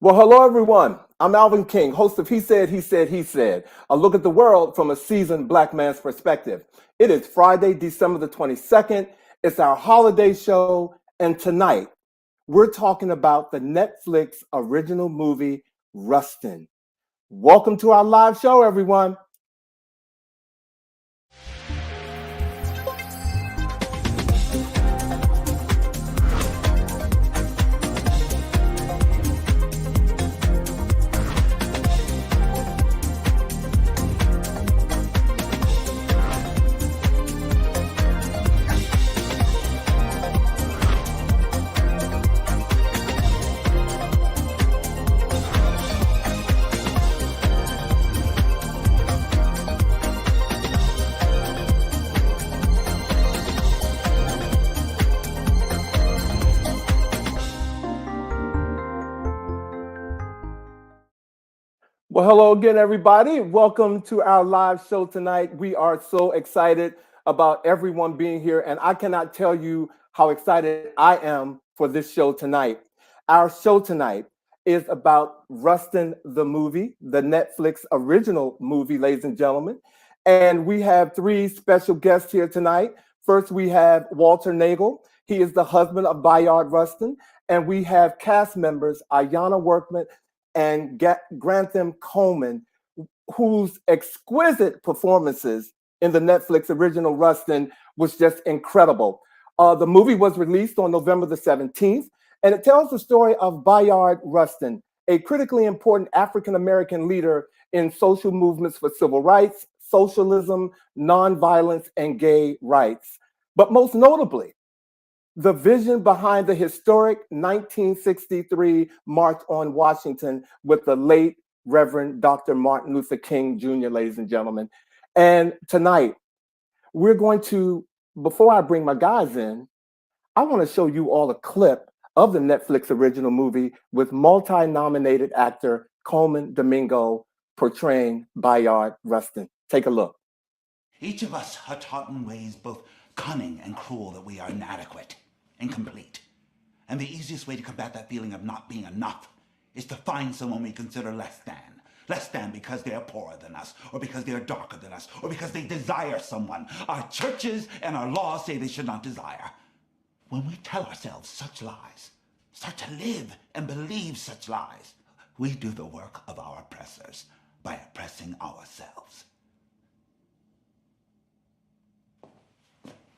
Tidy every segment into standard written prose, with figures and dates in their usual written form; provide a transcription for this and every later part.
Well, hello, everyone. I'm Alvin King, host of He Said, He Said, He Said, a look at the world from a seasoned Black man's perspective. It is Friday, December the 22nd. It's our holiday show, and tonight we're talking about the Netflix original movie, Rustin. Welcome to our live show, everyone. Well, hello again, everybody. Welcome to our live show tonight. We are so excited about everyone being here, and I cannot tell you how excited I am for this show tonight. Our show tonight is about Rustin the movie, the Netflix original movie, ladies and gentlemen. And we have three special guests here tonight. First, we have Walter Naegle. He is the husband of Bayard Rustin. And we have cast members Ayana Workman and Grantham Coleman, whose exquisite performances in the Netflix original Rustin was just incredible. The movie was released on November the 17th, and it tells the story of Bayard Rustin, a critically important African-American leader in social movements for civil rights, socialism, nonviolence, and gay rights. But most notably, the vision behind the historic 1963 March on Washington with the late Reverend Dr. Martin Luther King Jr., ladies and gentlemen. And tonight, we're going to, before I bring my guys in, I want to show you all a clip of the Netflix original movie with multi-nominated actor Coleman Domingo portraying Bayard Rustin. Take a look. Each of us are taught in ways both cunning and cruel that we are inadequate, incomplete. And the easiest way to combat that feeling of not being enough is to find someone we consider less than. Less than because they are poorer than us, or because they are darker than us, or because they desire someone. Our churches and our laws say they should not desire. When we tell ourselves such lies, start to live and believe such lies, we do the work of our oppressors by oppressing ourselves.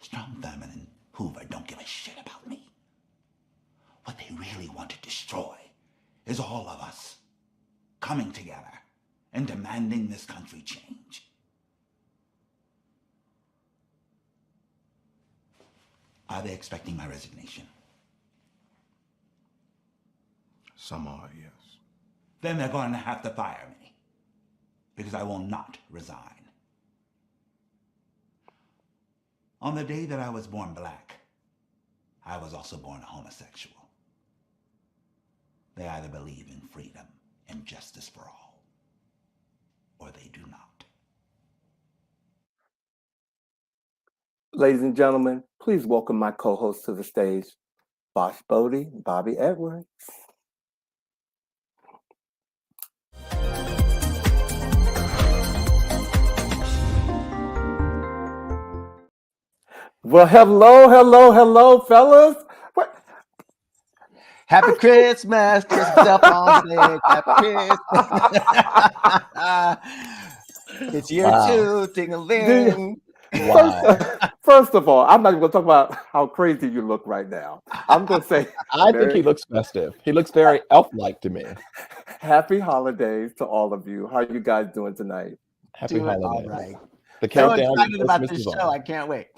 Strong, Thurman, and Hoover don't give a shit about me. What they really want to destroy is all of us coming together and demanding this country change. Are they expecting my resignation? Some are, yes. Then they're going to have to fire me, because I will not resign. On the day that I was born black, I was also born a homosexual. They either believe in freedom and justice for all, or they do not. Ladies and gentlemen, please welcome my co-host to the stage, Vash, Boddie, Bobby Edwards. Well, hello, fellas. What? Happy Christmas, Christmas up on stage. Happy Christmas. It's year two, ding-a-ling. First of all, I'm not even going to talk about how crazy you look right now. I'm going to say, I think he looks festive. He looks very elf-like to me. Happy holidays to all of you. How are you guys doing tonight? Happy Doing holidays. all right. The So countdown. excited about Christmas this is show. on. I can't wait.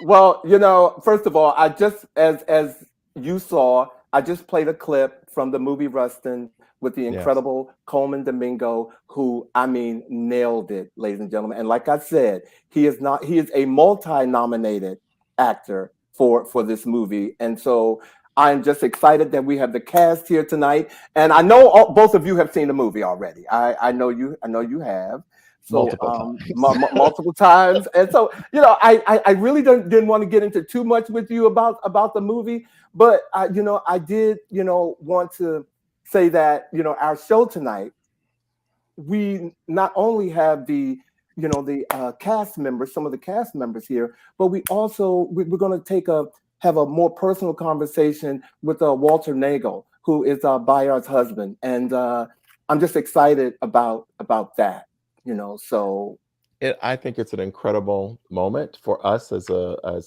Well, first of all, I just, as you saw, I just played a clip from the movie Rustin with the incredible Coleman Domingo, who, I mean, nailed it, ladies and gentlemen. And like I said, he is a multi-nominated actor for this movie. And so I'm just excited that we have the cast here tonight. And I know both of you have seen the movie already. I know you have. So multiple times. And so, I really didn't want to get into too much with you about the movie, but I did, want to say that, our show tonight, we not only have the cast members, some of the cast members here, but we're going to have a more personal conversation with Walter Naegle, who is Bayard's husband, and I'm just excited about that. So I think it's an incredible moment for us as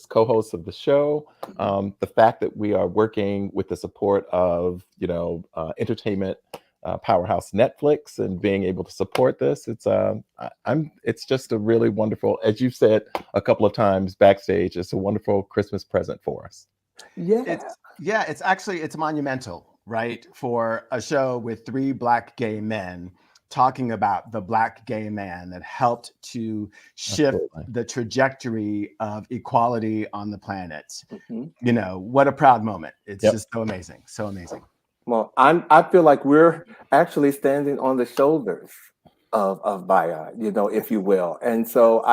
co-hosts of the show. The fact that we are working with the support of entertainment powerhouse Netflix and being able to support this, it's just a really wonderful, as you've said a couple of times backstage, it's a wonderful Christmas present for us. It's monumental, right? For a show with 3 Black gay men talking about the Black gay man that helped to shift the trajectory of equality on the planet. What a proud moment. It's just so amazing. So amazing. Well, I feel like we're actually standing on the shoulders of Bayard, if you will. And so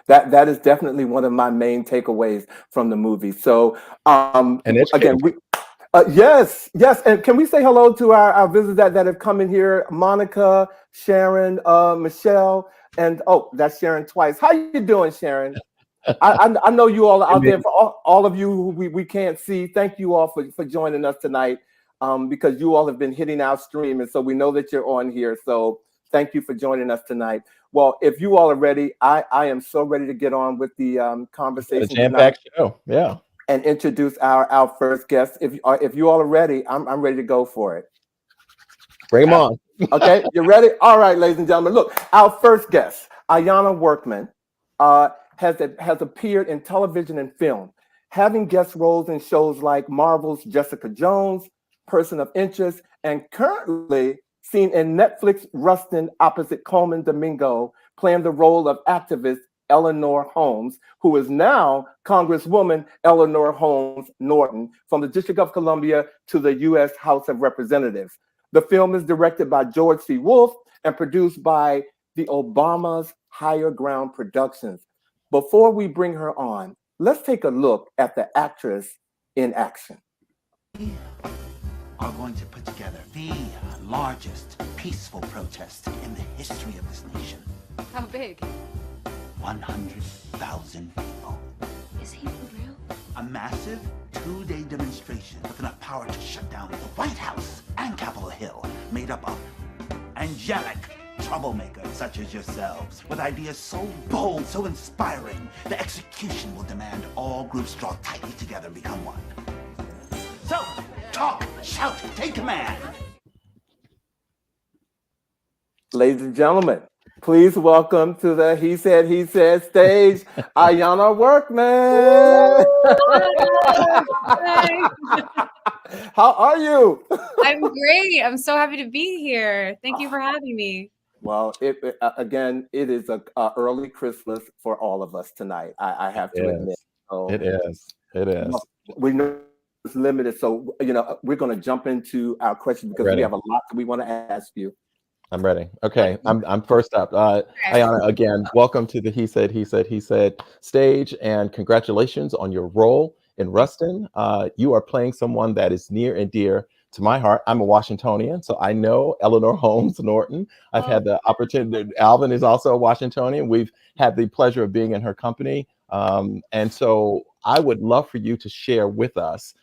that is definitely one of my main takeaways from the movie. So again, yes. And can we say hello to our visitors that have come in here? Monica, Sharon, Michelle, and that's Sharon twice. How you doing, Sharon? I know you all are out there. For all of you who we can't see, thank you all for joining us tonight, because you all have been hitting our stream, and so we know that you're on here. So thank you for joining us tonight. Well, if you all are ready, I am so ready to get on with the conversation. A jam-packed show, yeah. And introduce our first guest. If you all are ready, I'm ready to go for it. Bring them on. Okay, you ready? All right, ladies and gentlemen. Look, our first guest, Ayana Workman, has appeared in television and film, having guest roles in shows like Marvel's Jessica Jones, Person of Interest, and currently seen in Netflix Rustin opposite Coleman Domingo, playing the role of activist Eleanor Holmes, who is now Congresswoman Eleanor Holmes Norton from the District of Columbia to the U.S. House of Representatives. The film is directed by George C. Wolfe and produced by the Obama's Higher Ground Productions. Before we bring her on, let's take a look at the actress in action. We are going to put together the largest peaceful protest in the history of this nation. How big? 100,000 people. Is he for real? A massive 2-day demonstration with enough power to shut down the White House and Capitol Hill, made up of angelic troublemakers such as yourselves, with ideas so bold, so inspiring, the execution will demand all groups draw tightly together and become one. So, talk, shout, take command. Ladies and gentlemen, please welcome to the He Said stage, Ayana Workman. How are you? I'm great. I'm so happy to be here. Thank you for having me. Well, again, it is a early Christmas for all of us tonight. I have to admit. So, it is. We know it's limited, so we're going to jump into our questions because we have a lot that we want to ask you. I'm ready. Okay, I'm first up. Ayana, again, welcome to the He Said stage, and congratulations on your role in Rustin. You are playing someone that is near and dear to my heart. I'm a Washingtonian, so I know Eleanor Holmes Norton. I've had the opportunity. Alvin is also a Washingtonian. We've had the pleasure of being in her company. And so I would love for you to share with us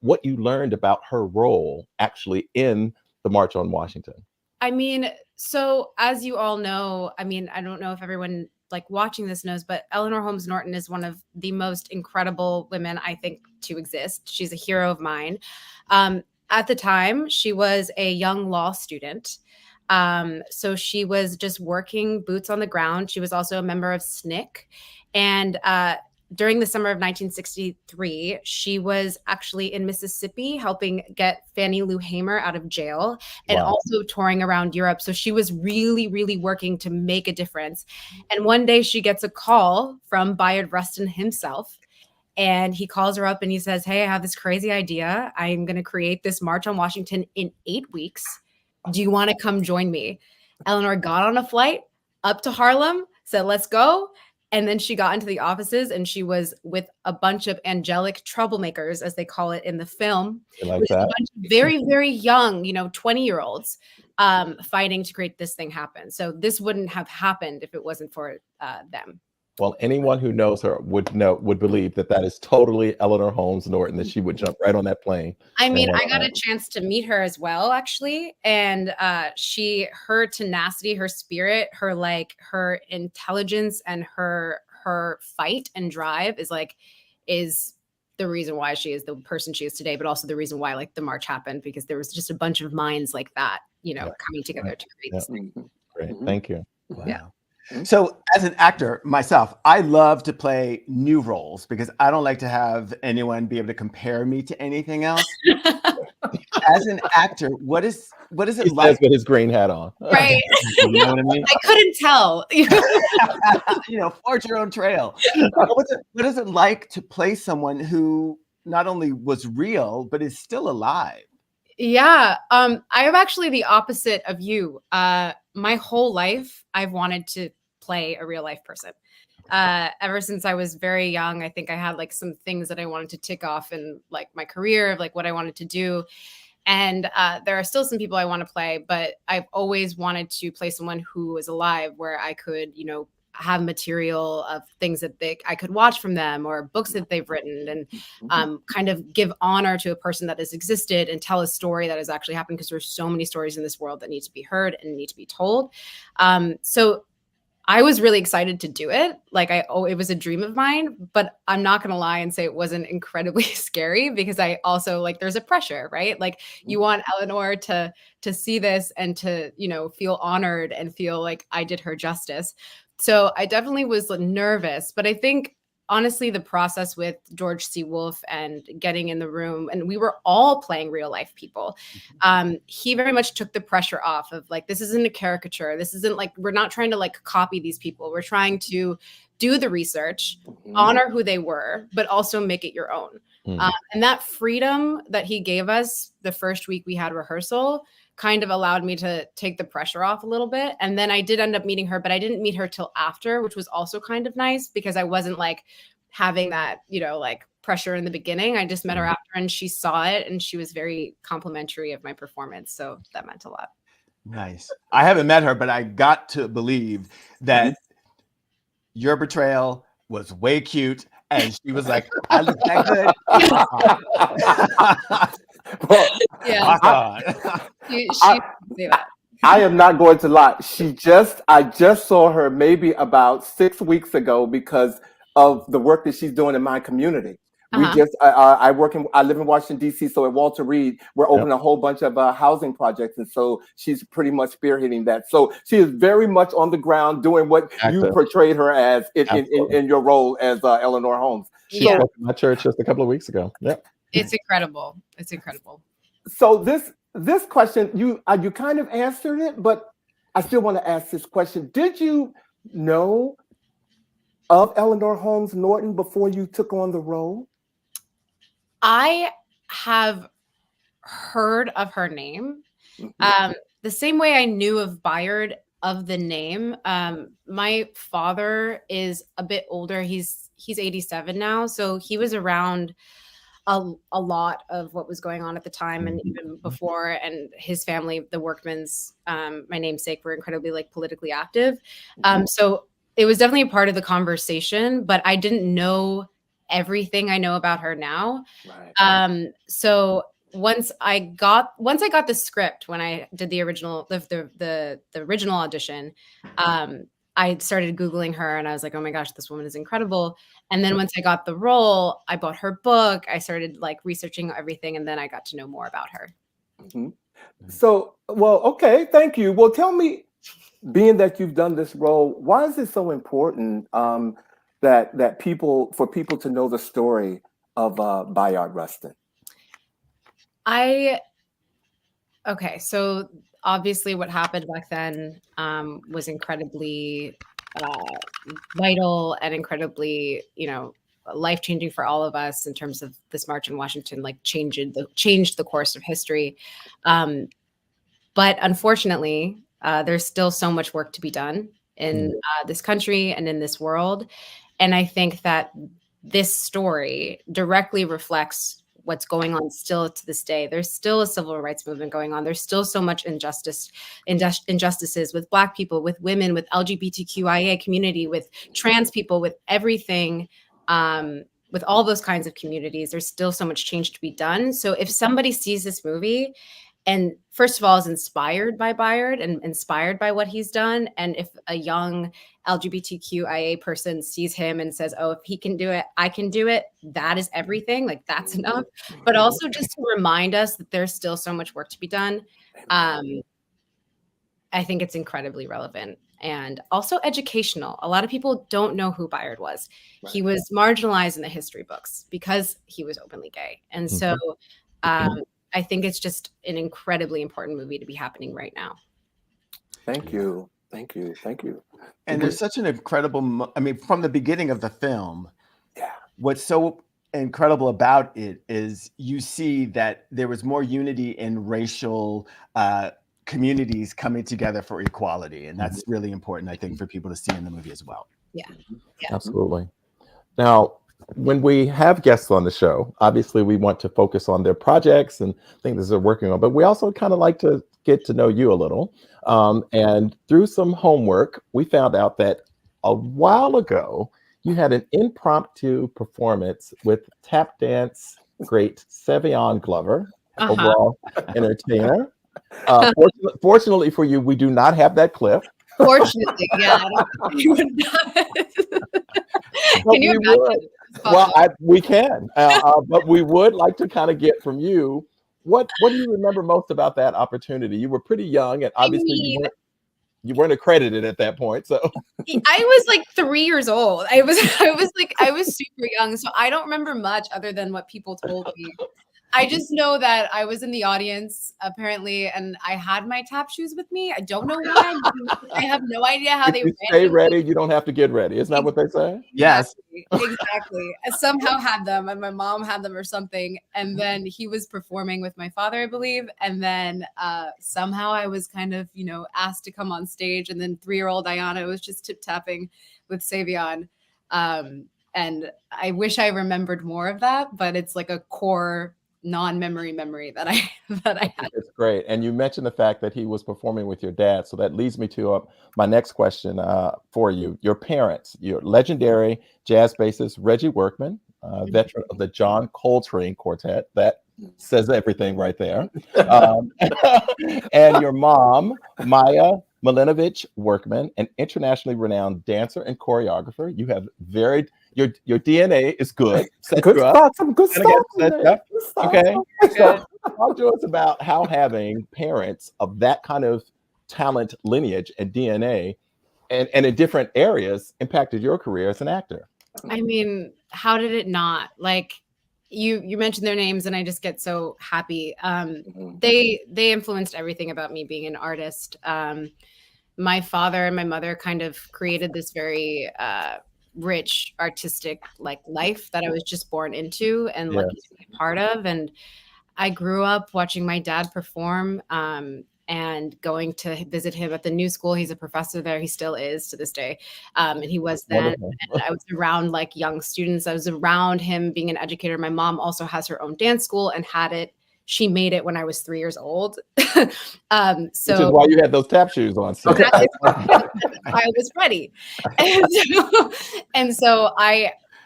what you learned about her role actually in the March on Washington. I mean, so as you all know, I mean, I don't know if everyone like watching this knows, but Eleanor Holmes Norton is one of the most incredible women, I think, to exist. She's a hero of mine. At the time, she was a young law student. So she was just working boots on the ground. She was also a member of SNCC. And during the summer of 1963, she was actually in Mississippi helping get Fannie Lou Hamer out of jail and also touring around Europe. So she was really, really working to make a difference. And one day she gets a call from Bayard Rustin himself. And he calls her up and he says, "Hey, I have this crazy idea. I'm going to create this March on Washington in 8 weeks. Do you want to come join me?" Eleanor got on a flight up to Harlem, said, "Let's go." And then she got into the offices and she was with a bunch of angelic troublemakers, as they call it in the film, You like which is a that? bunch of very, very young, 20-year-olds fighting to create this thing happen. So this wouldn't have happened if it wasn't for them. Well, anyone who knows her would believe that is totally Eleanor Holmes Norton, that she would jump right on that plane. I mean, I got a chance to meet her as well, actually. And her tenacity, her spirit, her intelligence and her fight and drive is the reason why she is the person she is today, but also the reason why like the march happened, because there was just a bunch of minds like that, coming together to create this thing. Great. Thank you. Wow. Yeah. So as an actor myself, I love to play new roles because I don't like to have anyone be able to compare me to anything else. As an actor, what is it like with his green hat on? Right. You know what I mean? I couldn't tell. Forge your own trail. What is it like to play someone who not only was real, but is still alive? Yeah. I am actually the opposite of you. My whole life, I've wanted to play a real life person. Ever since I was very young, I think I had like some things that I wanted to tick off in like my career of like what I wanted to do. And there are still some people I want to play, but I've always wanted to play someone who was alive, where I could, have material of things that I could watch from them, or books that they've written, and kind of give honor to a person that has existed and tell a story that has actually happened, because there's so many stories in this world that need to be heard and need to be told. So I was really excited to do it. It was a dream of mine, but I'm not going to lie and say it wasn't incredibly scary, because I also there's a pressure, right? Like you want Eleanor to see this and to, feel honored and feel like I did her justice. So I definitely was nervous, but I think honestly, the process with George C. Wolfe and getting in the room, and we were all playing real life people. He very much took the pressure off of this isn't a caricature. This isn't we're not trying to copy these people. We're trying to do the research, honor who they were, but also make it your own. And that freedom that he gave us the first week we had rehearsal kind of allowed me to take the pressure off a little bit. And then I did end up meeting her, but I didn't meet her till after, which was also kind of nice, because I wasn't having that, pressure in the beginning. I just met her after, and she saw it, and she was very complimentary of my performance. So that meant a lot. Nice. I haven't met her, but I got to believe that your portrayal was way cute. And she was like, I look that good. Well, Yeah. I am not going to lie. I just saw her maybe about 6 weeks ago because of the work that she's doing in my community. We I live in Washington, D.C. So at Walter Reed, we're opening a whole bunch of housing projects. And so she's pretty much spearheading that. So she is very much on the ground doing what you portrayed her as in your role as Eleanor Holmes. Yeah. So, my church just a couple of weeks ago. Yep. It's incredible. It's incredible. So this question, you kind of answered it, but I still want to ask this question. Did you know of Eleanor Holmes Norton before you took on the role? I have heard of her name. The same way I knew of Bayard of the name. My father is a bit older. He's 87 now. So he was around a lot of what was going on at the time and even before, and his family, the Workmans, my namesake, were incredibly politically active. So it was definitely a part of the conversation, but I didn't know everything I know about her now. Right. So once I got the script, when I did the original, the original audition, I started Googling her, and I was like, oh my gosh, this woman is incredible. And then once I got the role, I bought her book. I started researching everything, and then I got to know more about her. So, well, okay, thank you. Well, tell me, being that you've done this role, why is it so important that people to know the story of Bayard Rustin? Okay, so obviously what happened back then was incredibly vital and incredibly, life-changing for all of us in terms of this march in Washington, changed the course of history. But unfortunately, there's still so much work to be done. in this country and in this world. And I think that this story directly reflects what's going on still to this day. There's still a civil rights movement going on. There's still so much injustices with Black people, with women, with LGBTQIA community, with trans people, with everything, with all those kinds of communities. There's still so much change to be done. So if somebody sees this movie and first of all is inspired by Bayard and inspired by what he's done, and if a young LGBTQIA person sees him and says, oh, if he can do it, I can do it, that is everything. Like, that's enough. But also just to remind us that there's still so much work to be done. I think it's incredibly relevant and also educational. A lot of people don't know who Bayard was. Right. He was marginalized in the history books because he was openly gay. And so I think it's just an incredibly important movie to be happening right now. Thank you. Thank you. Thank you. And there's such an incredible, I mean, from the beginning of the film, what's so incredible about it is you see that there was more unity in racial communities coming together for equality. And that's really important, I think, for people to see in the movie as well. Yeah. Absolutely. Now, when we have guests on the show, obviously we want to focus on their projects and things they're working on, but we also kind of like to get to know you a little. And through some homework, we found out that a while ago, you had an impromptu performance with tap dance great Savion Glover, overall entertainer. Fortunately for you, we do not have that clip. Fortunately, yeah. Can you imagine? Well, we can, but we would like to kind of get from you, what do you remember most about that opportunity? You were pretty young, and obviously you weren't accredited at that point. So I was like 3 years old. I was super young, so I don't remember much other than what people told me. I just know that I was in the audience apparently, and I had my tap shoes with me. I don't know why. I have no idea how they stay ready. You don't have to get ready. Isn't that what they say? Yes, exactly. I somehow had them, and my mom had them or something. And then he was performing with my father, I believe. And then somehow I was kind of, asked to come on stage. And then 3-year-old Ayana was just tip tapping with Savion. And I wish I remembered more of that, but it's like a core non-memory memory that I had. It's great. And you mentioned the fact that he was performing with your dad. So that leads me to my next question for you. Your parents, your legendary jazz bassist, Reggie Workman, veteran of the John Coltrane Quartet. That says everything right there. And your mom, Maya Milinovich Workman, an internationally renowned dancer and choreographer. You have your DNA is good. Good stuff. Some good stuff. Okay. So talk to us about how having parents of that kind of talent, lineage, and DNA, and in different areas impacted your career as an actor. I mean, how did it not? Like, you mentioned their names, and I just get so happy. They influenced everything about me being an artist. My father and my mother kind of created this very rich artistic life that I was just born into and lucky to be part of. And I grew up watching my dad perform and going to visit him at the New School. He's a professor there. He still is to this day. And he was then. And I was around young students. I was around him being an educator. My mom also has her own dance school and she made it when I was 3 years old. So which is why you had those tap shoes on. So. Okay. I was ready. And so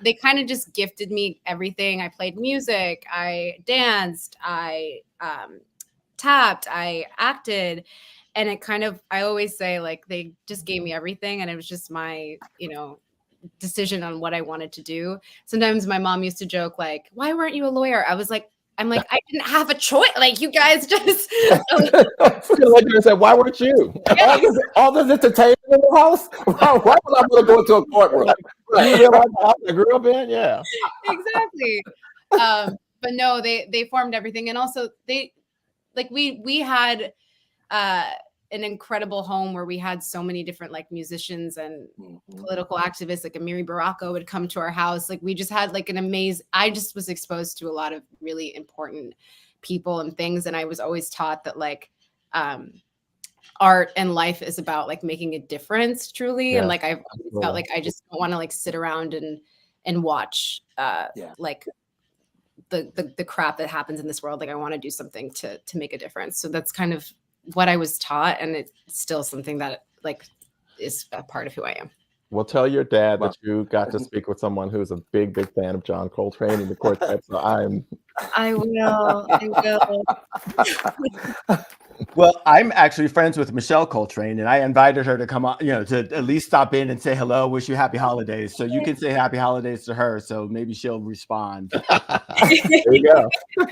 they kind of just gifted me everything. I played music, I danced, I tapped, I acted. And it kind of, I always say they just gave me everything. And it was just my, decision on what I wanted to do. Sometimes my mom used to joke why weren't you a lawyer? I didn't have a choice. You guys just. Said, why weren't you? All this entertainment in the house? Why would I want to go into a courtroom? You realize the house I grew up in? Yeah. Exactly. But no, they formed everything. And also we had an incredible home where we had so many different musicians and political activists. Amiri Baraka would come to our house. We just had an amazing, I just was exposed to a lot of really important people and things. And I was always taught that art and life is about like making a difference truly. Yeah, And like I've always felt absolutely. like I just don't want to like sit around and watch like the crap that happens in this world. Like I want to do something to make a difference. So that's kind of what I was taught, and it's still something that like is a part of who I am. Well, tell your dad Wow. that you got to speak with someone who's a big, big fan of John Coltrane and the quartet. So I will. I will. Well, I'm actually friends with Michelle Coltrane, and I invited her to come on, you know, to at least stop in and say hello, wish you happy holidays. So you can say happy holidays to her. So maybe she'll respond. there you go.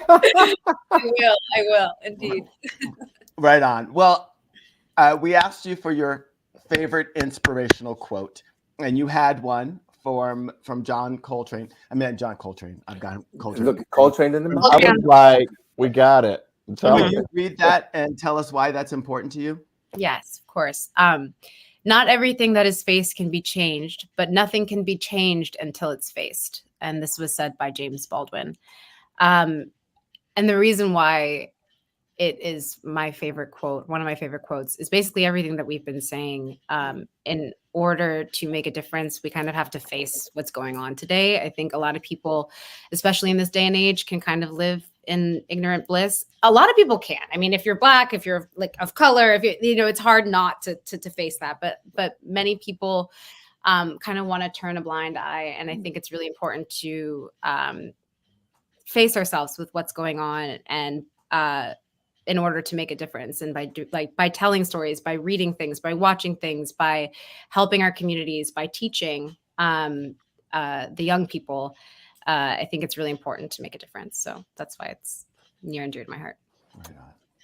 I will indeed. Right on. Well, we asked you for your favorite inspirational quote, and you had one from John Coltrane. I mean, John Coltrane. I've got Coltrane. Look, Coltrane in the mouth. I was like, we got it. Can you read that and tell us why that's important to you? Yes, of course. Not everything that is faced can be changed, but nothing can be changed until it's faced. And this was said by James Baldwin. And the reason why it is my favorite quote, one of my favorite quotes, is basically everything that we've been saying. In order to make a difference, we kind of have to face what's going on today. I think a lot of people, especially in this day and age, can kind of live in ignorant bliss. A lot of people can. I mean, if you're Black, if you're like of color, if you know, it's hard not to face that. But many people kind of want to turn a blind eye, and I think it's really important to face ourselves with what's going on, and in order to make a difference. And by telling stories, by reading things, by watching things, by helping our communities, by teaching the young people, I think it's really important to make a difference. So that's why it's near and dear to my heart.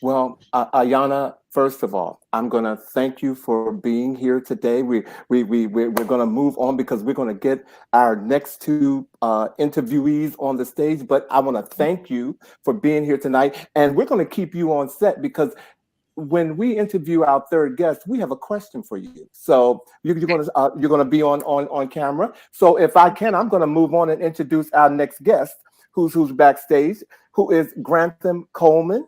Well, Ayana, first of all, I'm going to thank you for being here today. We're going to move on because we're going to get our next two interviewees on the stage. But I want to thank you for being here tonight. And we're going to keep you on set because when we interview our third guest, we have a question for you. So you're going to be on camera. So if I can, I'm going to move on and introduce our next guest, who's backstage, who is Grantham Coleman.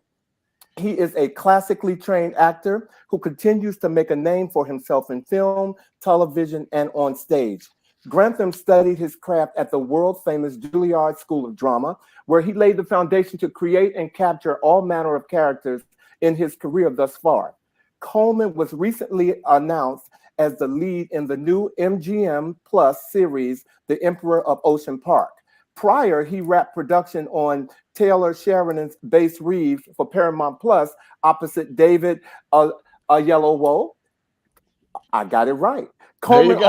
He is a classically trained actor who continues to make a name for himself in film, television, and on stage. Grantham studied his craft at the world-famous Juilliard School of Drama, where he laid the foundation to create and capture all manner of characters in his career thus far. Coleman was recently announced as the lead in the new MGM Plus series, The Emperor of Ocean Park. Prior, he wrapped production on Taylor Sheridan's Bass Reeves for Paramount Plus opposite David Oyelowo. I got it right. Coleman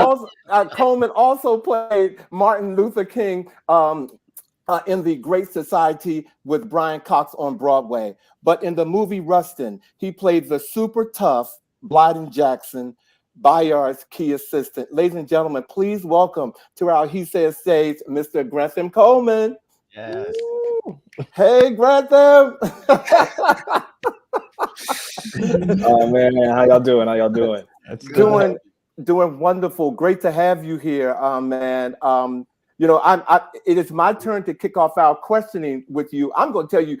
also played Martin Luther King in The Great Society with Brian Cox on Broadway. But in the movie Rustin, he played the super tough Blyden Jackson, Bayard's key assistant. Ladies and gentlemen, please welcome to our He Says stage, Mr. Grantham Coleman. Yes. Woo. Hey, Grantham. Oh man, how y'all doing? Doing wonderful. Great to have you here, man. You know, it is my turn to kick off our questioning with you. I'm going to tell you,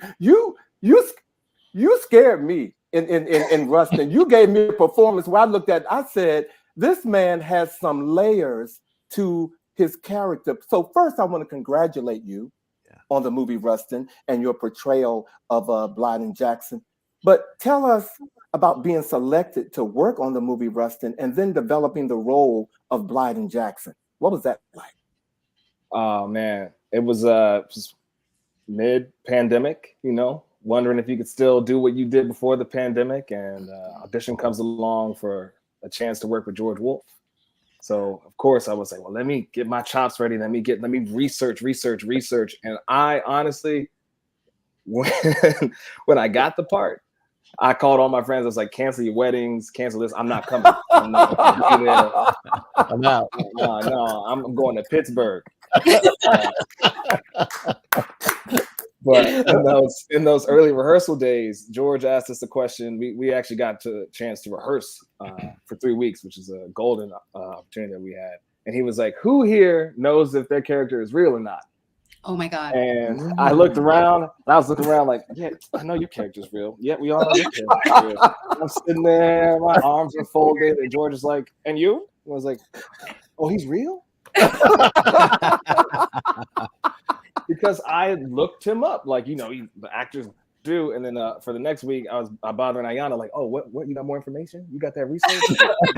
you scared me in Rustin. You gave me a performance where I said, this man has some layers to his character. So first, I want to congratulate you on the movie Rustin and your portrayal of Blyden Jackson. But tell us about being selected to work on the movie Rustin and then developing the role of Blyden Jackson. What was that like? Oh man, it was just mid-pandemic, you know, wondering if you could still do what you did before the pandemic, and audition comes along for a chance to work with George Wolfe. So of course I was like, well, let me get my chops ready. Let me research. And I honestly, when I got the part, I called all my friends. I was like, cancel your weddings, cancel this. I'm not coming. I'm not gonna be there. I'm out. No, I'm going to Pittsburgh. But in those early rehearsal days, George asked us a question. We actually got a chance to rehearse for 3 weeks, which is a golden opportunity that we had. And he was like, who here knows if their character is real or not? Oh my God. And I looked around, and I was looking around like, yeah, I know your character's real. Yeah, we all know your character's real. I'm sitting there, my arms are folded, and George is like, and you? And I was like, oh, he's real? Because I looked him up, like, you know, the actors do. And then for the next week, I was bothering Ayana, like, oh, what? You got more information? You got that research?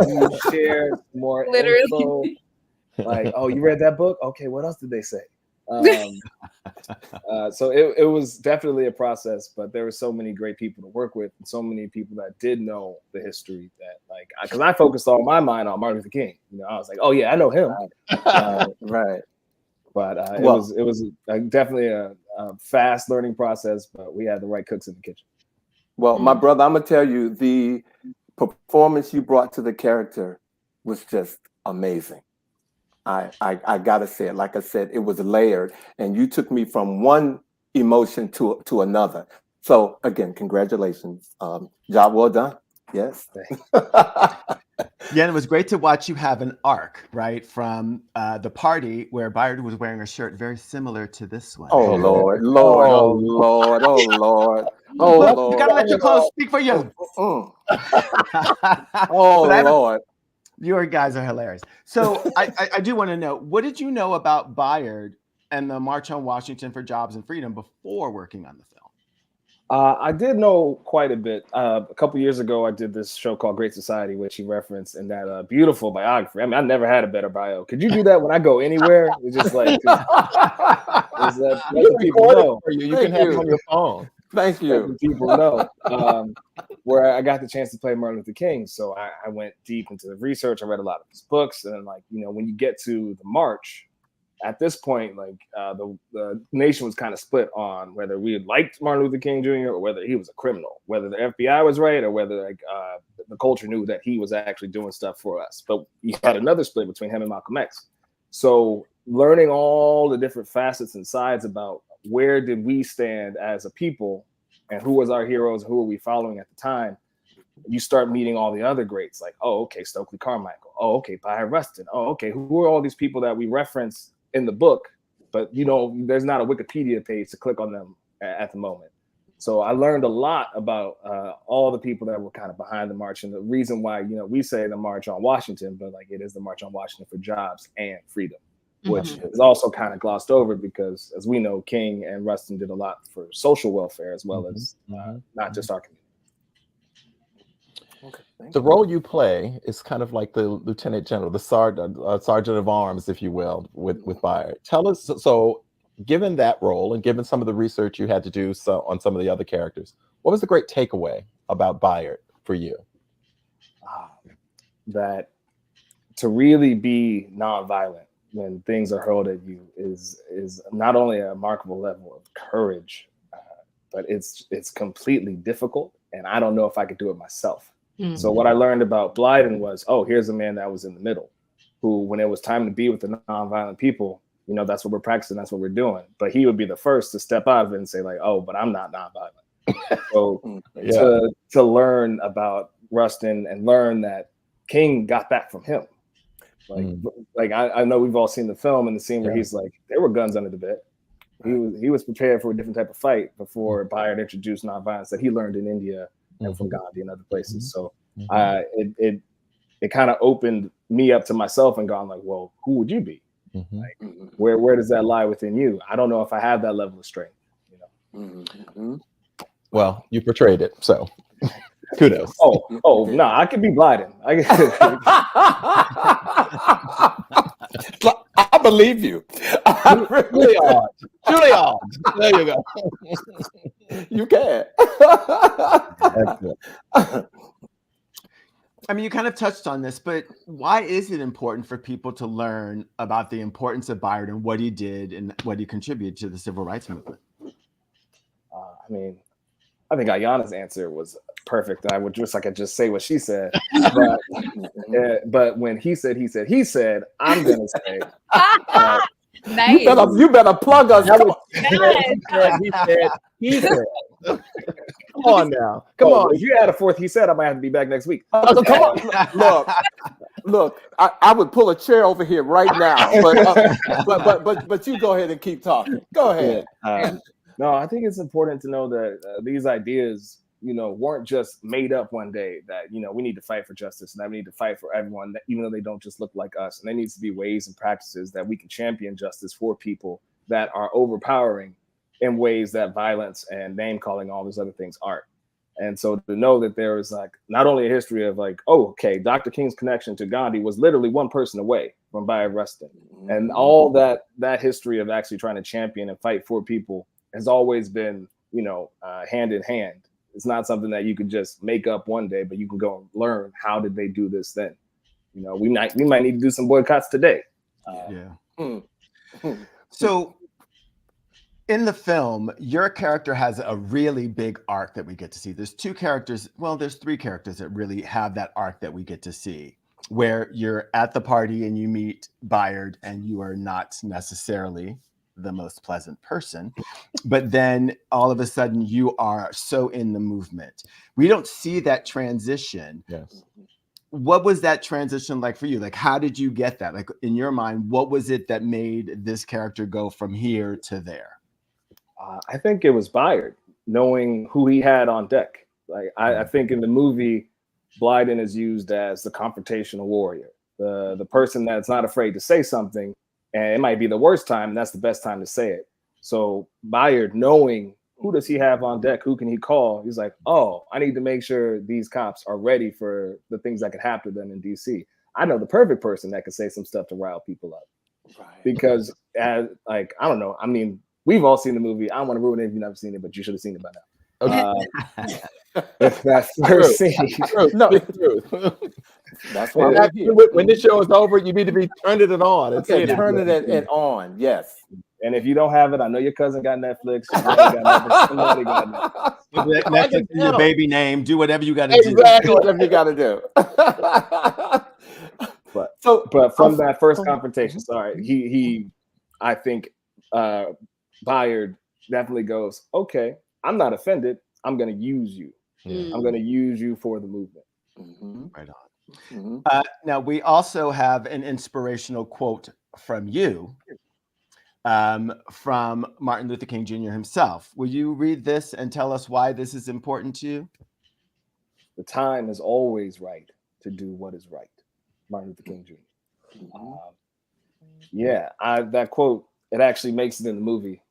You share more info? Like, oh, you read that book? Okay, what else did they say? So it was definitely a process, but there were so many great people to work with, and so many people that did know the history that, like, because I focused all my mind on Martin Luther King. You know, I was like, oh yeah, I know him. Right. But it was definitely a fast learning process, but we had the right cooks in the kitchen. Well, my brother, I'm gonna tell you, the performance you brought to the character was just amazing. I gotta say it. Like I said, it was layered, and you took me from one emotion to another. So again, congratulations. Job well done. Yes. Yeah, and it was great to watch you have an arc, right? From the party where Bayard was wearing a shirt very similar to this one. Oh Lord, Lord, oh Lord, oh Lord, oh Well, Lord. you gotta let your clothes speak for you. Oh But Lord. Your guys are hilarious. So I do want to know, what did you know about Bayard and the March on Washington for Jobs and Freedom before working on the film? I did know quite a bit. A couple years ago, I did this show called Great Society, which he referenced in that beautiful biography. I mean, I never had a better bio. Could you do that when I go anywhere? It's just like, let people know. You can have it on your phone. Thank you. People know where I got the chance to play Martin Luther King. So I went deep into the research. I read a lot of his books. And like, you know, when you get to the march, at this point, like the nation was kind of split on whether we liked Martin Luther King Jr. or whether he was a criminal, whether the FBI was right or whether like the culture knew that he was actually doing stuff for us. But you had another split between him and Malcolm X. So learning all the different facets and sides about where did we stand as a people and who was our heroes, who were we following at the time, you start meeting all the other greats like, oh, okay, Stokely Carmichael. Oh, okay, Bayard Rustin. Oh, okay, who are all these people that we reference in the book, but you know, there's not a Wikipedia page to click on them at the moment. So I learned a lot about all the people that were kind of behind the march, and the reason why, you know, we say the March on Washington, but like it is the March on Washington for Jobs and Freedom, which is also kind of glossed over because, as we know, King and Rustin did a lot for social welfare as well as not just our community. The role you play is kind of like the lieutenant general, the sergeant of arms, if you will, with Bayard. Tell us, so given that role and given some of the research you had to do on some of the other characters, what was the great takeaway about Bayard for you? That to really be nonviolent when things are hurled at you is not only a remarkable level of courage, but it's completely difficult, and I don't know if I could do it myself. So what I learned about Blyden was, oh, here's a man that was in the middle, who, when it was time to be with the nonviolent people, you know, that's what we're practicing, that's what we're doing. But he would be the first to step out of it and say, like, oh, but I'm not nonviolent. So to learn about Rustin and learn that King got that from him. Like I know we've all seen the film and the scene where he's like, there were guns under the bed. He was prepared for a different type of fight before Bayard introduced nonviolence that he learned in India and from Gandhi and other places. So it kind of opened me up to myself and gone like, well, who would you be? Like, where does that lie within you? I don't know if I have that level of strength, you know? Well, you portrayed it, so kudos. Oh no, I could be Blyden. I believe you. Juilliard. There you go. You can. I mean, you kind of touched on this, but why is it important for people to learn about the importance of Bayard and what he did and what he contributed to the civil rights movement? I mean, I think Ayana's answer was perfect. I would just say what she said. But when he said, I'm going to say. Nice. You better plug us. He said. Come on now. Come on. If you add a fourth he said, I might have to be back next week. Come on. Look, I would pull a chair over here right now, but you go ahead and keep talking. Go ahead. No, I think it's important to know that these ideas, weren't just made up one day. That we need to fight for justice, and that we need to fight for everyone, that even though they don't just look like us. And there needs to be ways and practices that we can champion justice for people that are overpowering in ways that violence and name calling, all those other things aren't. And so to know that there is like not only a history of like, oh, okay, Dr. King's connection to Gandhi was literally one person away from Bayard Rustin, and all that history of actually trying to champion and fight for people has always been, hand in hand. It's not something that you could just make up one day, but you can go and learn how did they do this then. We might need to do some boycotts today. So in the film, your character has a really big arc that we get to see. There's two characters. Well, there's three characters that really have that arc that we get to see, where you're at the party and you meet Bayard and you are not necessarily the most pleasant person, but then all of a sudden you are so in the movement. We don't see that transition. Yes. What was that transition like for you? Like, how did you get that? Like, in your mind, what was it that made this character go from here to there? I think it was Bayard, knowing who he had on deck. Like, I think in the movie, Blyden is used as the confrontational warrior, the person that's not afraid to say something, and it might be the worst time, and that's the best time to say it. So Bayard, knowing who does he have on deck, who can he call, he's like, oh, I need to make sure these cops are ready for the things that could happen to them in DC. I know the perfect person that can say some stuff to rile people up. Right. Because I don't know. I mean, we've all seen the movie. I don't want to ruin it if you've never seen it, but you should have seen it by now. That first scene. No, it's true. That's why when this show is over, you need to be turning it on. Turning it on. Yes. And if you don't have it, I know your cousin got Netflix. Somebody got Netflix. Netflix in your baby name. Do whatever you got to do. Exactly whatever you got to do. But from that first confrontation, I think Bayard definitely goes, okay, I'm not offended. I'm going to use you. I'm going to use you for the movement. Right on. Now, we also have an inspirational quote from you, from Martin Luther King Jr. himself. Will you read this and tell us why this is important to you? The time is always right to do what is right. Martin Luther King Jr. That quote, it actually makes it in the movie.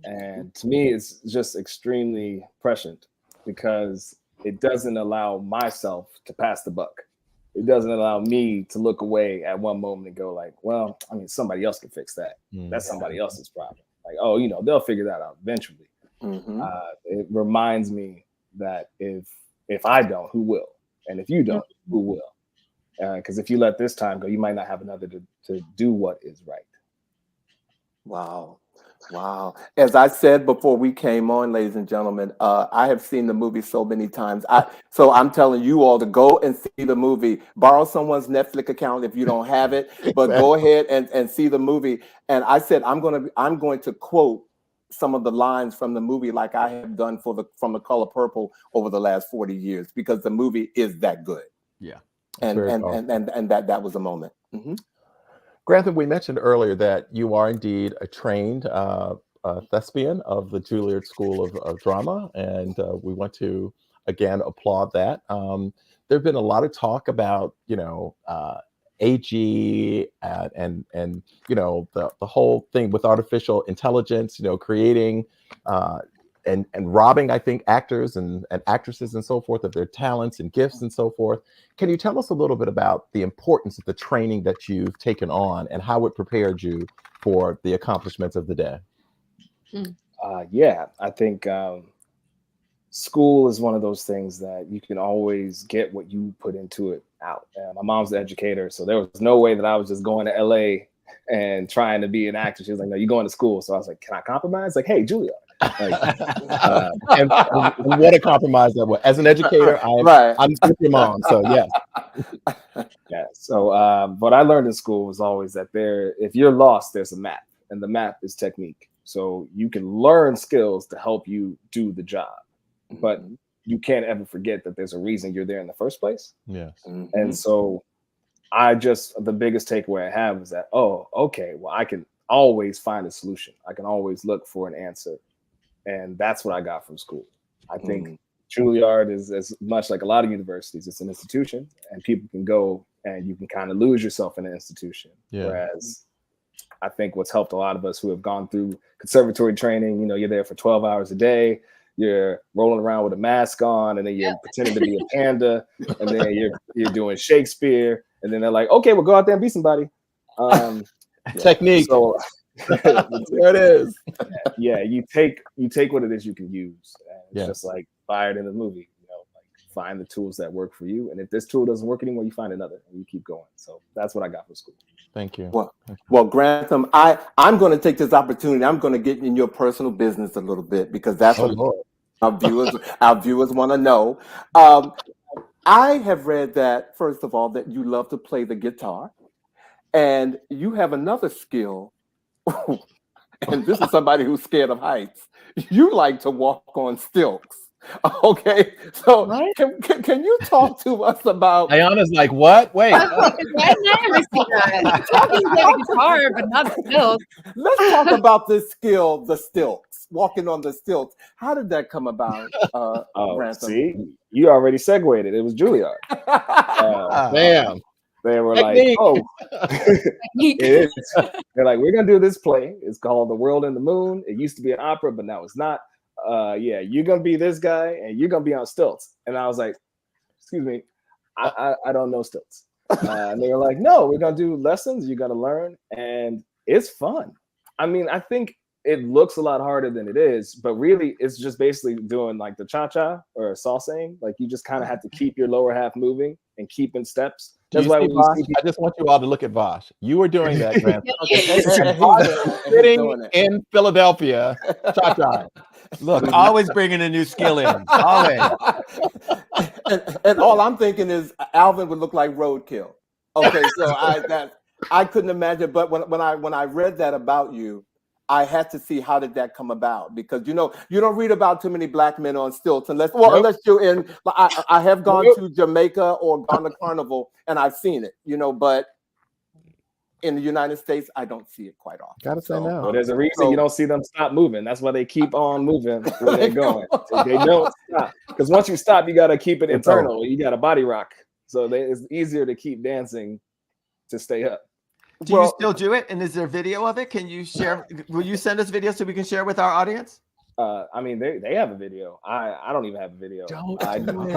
And to me, it's just extremely prescient because it doesn't allow myself to pass the buck. It doesn't allow me to look away at one moment and go like, well, I mean, somebody else can fix that. That's somebody else's problem. Like, oh, they'll figure that out eventually. It reminds me that if I don't, who will? And if you don't, who will? Because if you let this time go, you might not have another to do what is right. Wow. As I said before we came on, ladies and gentlemen, I have seen the movie so many times. So I'm telling you all to go and see the movie. Borrow someone's Netflix account if you don't have it, but go ahead and see the movie. And I said I'm going to quote some of the lines from the movie like I have done from The Color Purple over the last 40 years because the movie is that good. Yeah. And that was a moment. Grantham, we mentioned earlier that you are indeed a trained thespian of the Juilliard School of Drama, and we want to again applaud that. There have been a lot of talk about AG and the whole thing with artificial intelligence, creating and robbing, I think, actors and actresses and so forth of their talents and gifts and so forth. Can you tell us a little bit about the importance of the training that you've taken on and how it prepared you for the accomplishments of the day? I think school is one of those things that you can always get what you put into it out. My mom's an educator, so there was no way that I was just going to LA and trying to be an actor. She was like, no, you're going to school. So I was like, can I compromise? Like, hey, Julia. And what a compromise that was. As an educator, I'm with your mom, so yes. Yeah. So what I learned in school was always that if you're lost, there's a map, and the map is technique. So you can learn skills to help you do the job, but you can't ever forget that there's a reason you're there in the first place. Yes. And so the biggest takeaway I have is that, oh, okay, well, I can always find a solution. I can always look for an answer. And that's what I got from school. I think Juilliard is as much like a lot of universities. It's an institution, and people can go and you can kind of lose yourself in an institution. Yeah. Whereas I think what's helped a lot of us who have gone through conservatory training, you know, you're there for 12 hours a day, you're rolling around with a mask on, and then you're pretending to be a panda, and then you're doing Shakespeare, and then they're like, okay, we'll go out there and be somebody. Technique. So there it is. Yeah, you take what it is you can use. And it's just like Bayard in the movie, you know, like find the tools that work for you. And if this tool doesn't work anymore, you find another and you keep going. So that's what I got from school. Thank you. Well, Grantham, I'm going to take this opportunity. I'm going to get in your personal business a little bit because that's what our viewers want to know. I have read that, first of all, that you love to play the guitar, and you have another skill. And this is somebody who's scared of heights. You like to walk on stilts. Okay, so can you talk to us about? Ayana's like, what? Wait. I never see that. Talking about guitar, but not stilts. Let's talk about this skill, the stilts, walking on the stilts. How did that come about? Grantham? See, you already segued it. It was Juilliard. Damn. They were like, oh, it is. They're like, we're going to do this play. It's called The World and the Moon. It used to be an opera, but now it's not. Yeah, you're going to be this guy and you're going to be on stilts. And I was like, excuse me, I don't know stilts. And they were like, no, we're going to do lessons. You're going to learn. And it's fun. I mean, I think it looks a lot harder than it is, but really it's just basically doing like the cha-cha or salsaing. Like you just kind of have to keep your lower half moving and keep in steps. That's why I just want you all to look at Vash. You were doing that, Grant. Sitting in Philadelphia, cha-cha. Look, always bringing a new skill in. Always. And all I'm thinking is Alvin would look like roadkill. Okay, so I couldn't imagine. But when I read that about you, I had to see how did that come about, because you don't read about too many black men on stilts unless you're in. I have gone to Jamaica or gone to Carnival and I've seen it, but in the United States I don't see it quite often. Gotta say no. Well, there's a reason you don't see them stop moving. That's why they keep on moving where they're going. So they don't stop, because once you stop, you got to keep it internal. You got a body rock, so it's easier to keep dancing to stay up. Do you still do it? And is there video of it? Can you share? Will you send us video so we can share with our audience? I mean, they have a video. I don't even have a video. Don't do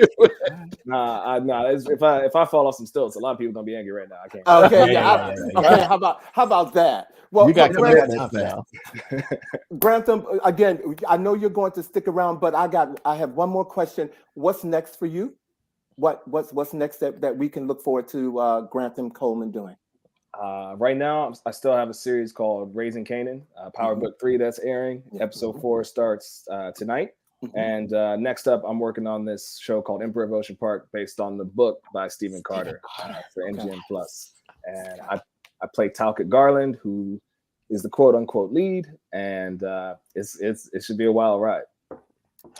it. If I fall off some stilts, a lot of people gonna be angry right now. I can't. Okay, okay. How about that? Well, you got commitments now. Grantham, again, I know you're going to stick around, but I have one more question. What's next for you? What's next that we can look forward to Grantham Coleman doing? Right now, I still have a series called Raising Canaan, Power Book 3 that's airing. Episode 4 starts tonight. And next up, I'm working on this show called Emperor of Ocean Park, based on the book by Stephen Carter for MGM Plus. And I play Talcott Garland, who is the quote unquote lead, and it should be a wild ride.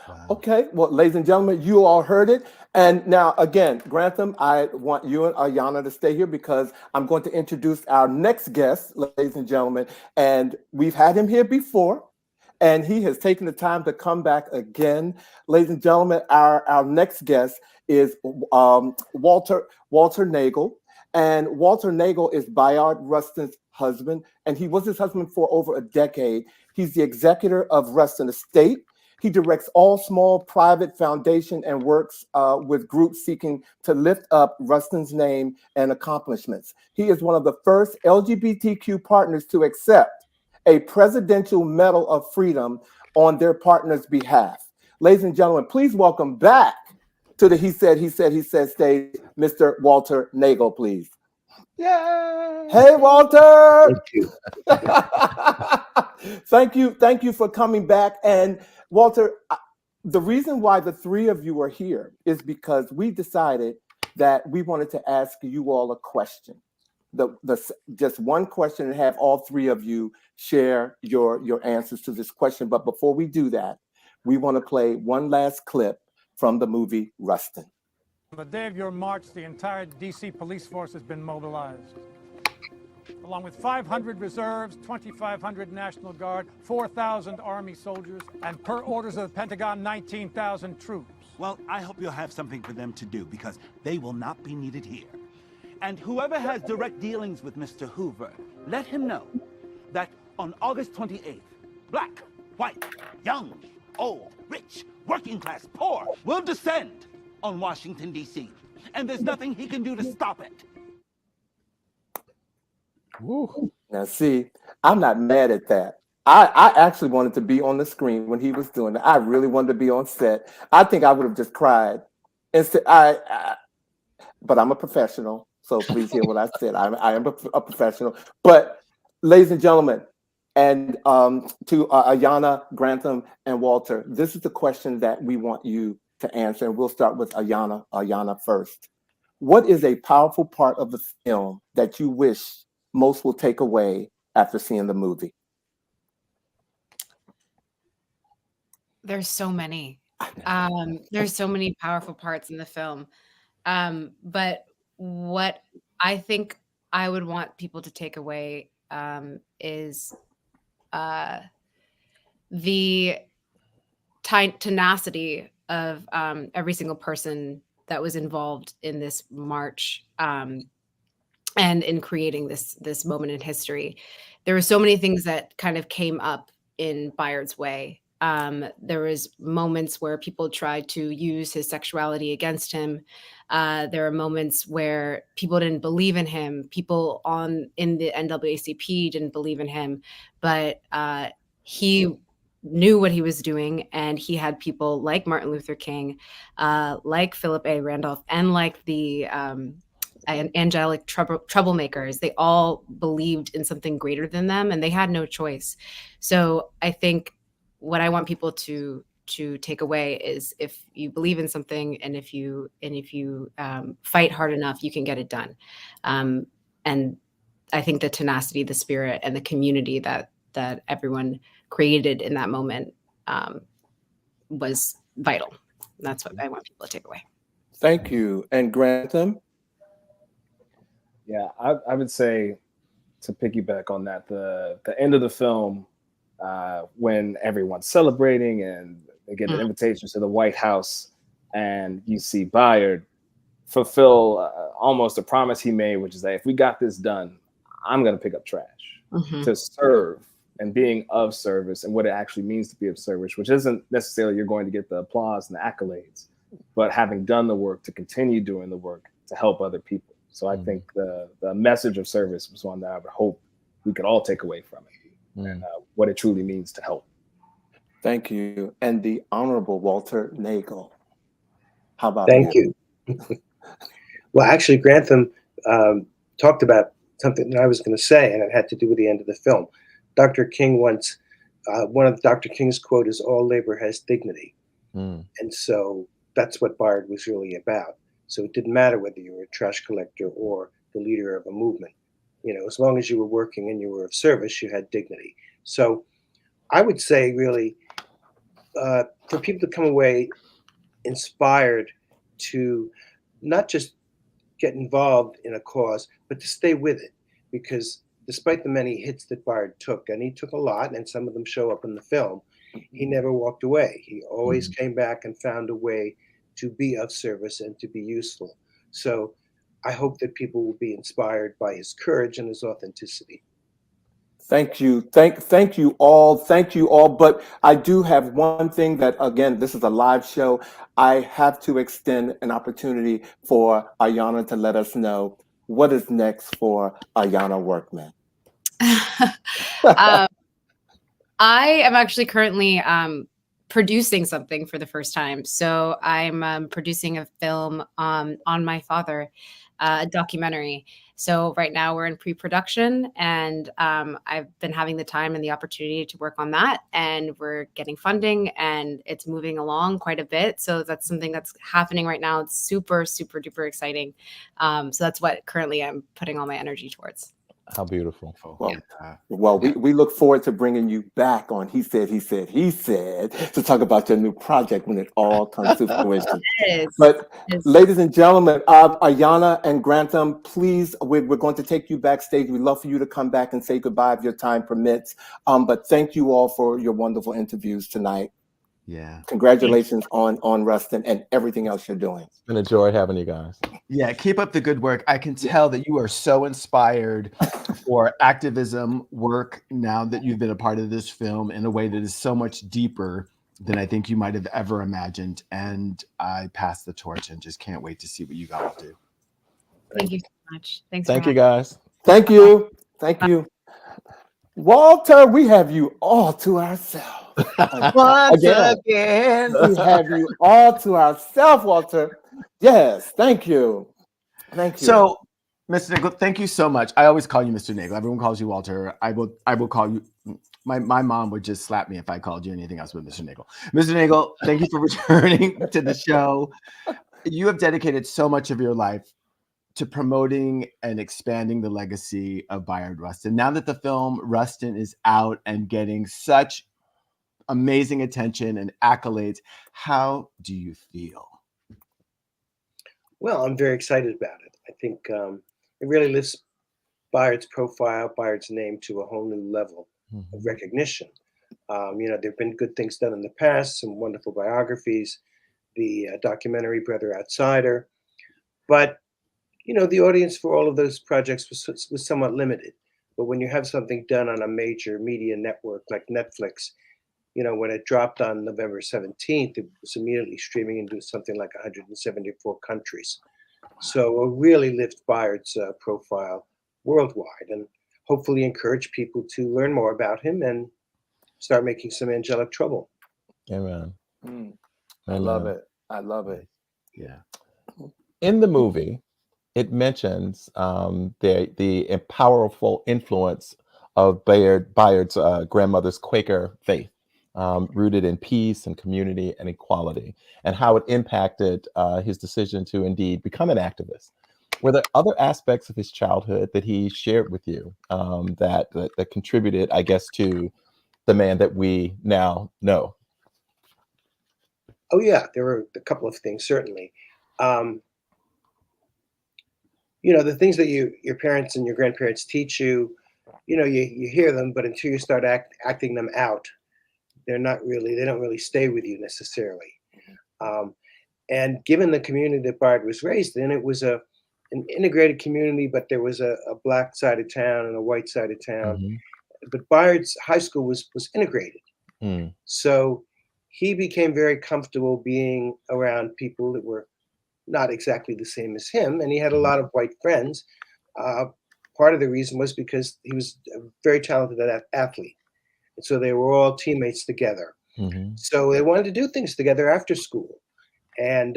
Wow. Okay, well, ladies and gentlemen, you all heard it. And now, again, Grantham, I want you and Ayana to stay here because I'm going to introduce our next guest, ladies and gentlemen. And we've had him here before, and he has taken the time to come back again. Ladies and gentlemen, our next guest is Walter Naegle. And Walter Naegle is Bayard Rustin's husband, and he was his husband for over a decade. He's the executor of Rustin Estate. He directs all small private foundation and works with groups seeking to lift up Rustin's name and accomplishments. He is one of the first LGBTQ partners to accept a Presidential Medal of Freedom on their partner's behalf. Ladies and gentlemen, please welcome back to the He Said stage, Mr. Walter Naegle, please. Yay! Hey, Walter! Thank you. Thank you for coming back. And Walter, the reason why the three of you are here is because we decided that we wanted to ask you all a question. Just one question, and have all three of you share your answers to this question. But before we do that, we want to play one last clip from the movie Rustin. On the day of your march, the entire DC police force has been mobilized. Along with 500 reserves, 2,500 National Guard, 4,000 Army soldiers, and per orders of the Pentagon, 19,000 troops. Well, I hope you'll have something for them to do, because they will not be needed here. And whoever has direct dealings with Mr. Hoover, let him know that on August 28th, black, white, young, old, rich, working class, poor, will descend on Washington, D.C. And there's nothing he can do to stop it. Woo. Now, see, I'm not mad at that. I actually wanted to be on the screen when he was doing it. I really wanted to be on set. I think I would have just cried. Instead, but I'm a professional, so please hear what I said. I am a professional. But, ladies and gentlemen, and to Ayana, Grantham, and Walter, this is the question that we want you to answer. And we'll start with Ayana first. What is a powerful part of the film that you wish most will take away after seeing the movie? There's so many. There's so many powerful parts in the film. But what I think I would want people to take away is the tenacity of every single person that was involved in this march and in creating this moment in history. There were so many things that kind of came up in Bayard's way. There was moments where people tried to use his sexuality against him. There are moments where people didn't believe in him. People in the NAACP didn't believe in him, but he knew what he was doing, and he had people like Martin Luther King, like Philip A. Randolph, and like the angelic troublemakers. They all believed in something greater than them, and they had no choice. So I think what I want people to take away is, if you believe in something and if you fight hard enough, you can get it done. And I think the tenacity, the spirit, and the community that everyone created in that moment was vital. That's what I want people to take away. Thank you. And Grantham? Yeah, I would say, to piggyback on that, the end of the film, when everyone's celebrating and they get an invitation to the White House, and you see Bayard fulfill almost a promise he made, which is that if we got this done, I'm going to pick up trash, to serve and being of service, and what it actually means to be of service, which isn't necessarily you're going to get the applause and the accolades, but having done the work, to continue doing the work to help other people. So I think the message of service was one that I would hope we could all take away from it, and what it truly means to help. Thank you. And the Honorable Walter Naegle. How about Thank you. Well, actually, Grantham talked about something that I was going to say, and it had to do with the end of the film. Dr. King once, one of Dr. King's quote is, "All labor has dignity." And so that's what Bayard was really about. So it didn't matter whether you were a trash collector or the leader of a movement. You know, as long as you were working and you were of service, you had dignity. So I would say, really, for people to come away inspired to not just get involved in a cause, but to stay with it. Because despite the many hits that Bayard took, and he took a lot, and some of them show up in the film, he never walked away. He always came back and found a way to be of service and to be useful. So I hope that people will be inspired by his courage and his authenticity. Thank you. Thank you all. Thank you all. But I do have one thing that, again, this is a live show. I have to extend an opportunity for Ayana to let us know what is next for Ayana Workman. I am actually currently producing something for the first time. So I'm producing a film on my father, a documentary. So right now we're in pre-production, and I've been having the time and the opportunity to work on that, and we're getting funding, and it's moving along quite a bit. So that's something that's happening right now. It's super, super duper exciting. So that's what currently I'm putting all my energy towards. How beautiful. Well, we look forward to bringing you back on He Said to talk about your new project when it all comes to fruition. But ladies and gentlemen, Ayana and Grantham, please, we're going to take you backstage. We'd love for you to come back and say goodbye if your time permits. But thank you all for your wonderful interviews tonight. Yeah. Congratulations on Rustin and everything else you're doing. It's been a joy having you guys. Yeah, keep up the good work. I can tell that you are so inspired for activism work now that you've been a part of this film in a way that is so much deeper than I think you might have ever imagined. And I pass the torch and just can't wait to see what you guys do. Thank you so much. Thanks. Thank you, guys. Thank you. Thank you. Walter, we have you all to ourselves. Once again, we have you all to ourselves, Walter. Yes, thank you. Thank you. So, Mr. Naegle, thank you so much. I always call you Mr. Naegle. Everyone calls you Walter. I will call you. My mom would just slap me if I called you anything else but Mr. Naegle. Mr. Naegle, thank you for returning to the show. You have dedicated so much of your life to promoting and expanding the legacy of Bayard Rustin. Now that the film Rustin is out and getting such amazing attention and accolades, how do you feel? Well, I'm very excited about it. I think it really lifts Bayard's profile, Bayard's name to a whole new level of recognition. You know, there have been good things done in the past, some wonderful biographies, the documentary Brother Outsider, but you know, the audience for all of those projects was somewhat limited. But when you have something done on a major media network like Netflix, you know, when it dropped on November 17th, it was immediately streaming into something like 174 countries. So it'll really lift Bayard's profile worldwide and hopefully encourage people to learn more about him and start making some angelic trouble. Amen. I love it. I love it. Yeah. In the movie, it mentions the powerful influence of Bayard's grandmother's Quaker faith, rooted in peace and community and equality, and how it impacted his decision to indeed become an activist. Were there other aspects of his childhood that he shared with you that contributed, I guess, to the man that we now know? Oh yeah, there were a couple of things, certainly. You know, the things that your parents and your grandparents teach you, you know, you hear them, but until you start acting them out, they don't really stay with you necessarily. And given the community that Bayard was raised in, it was an integrated community, but there was a black side of town and a white side of town. But Bayard's high school was integrated. So he became very comfortable being around people that were not exactly the same as him, and he had a lot of white friends. Part of the reason was because he was a very talented athlete, and so they were all teammates together. So they wanted to do things together after school, and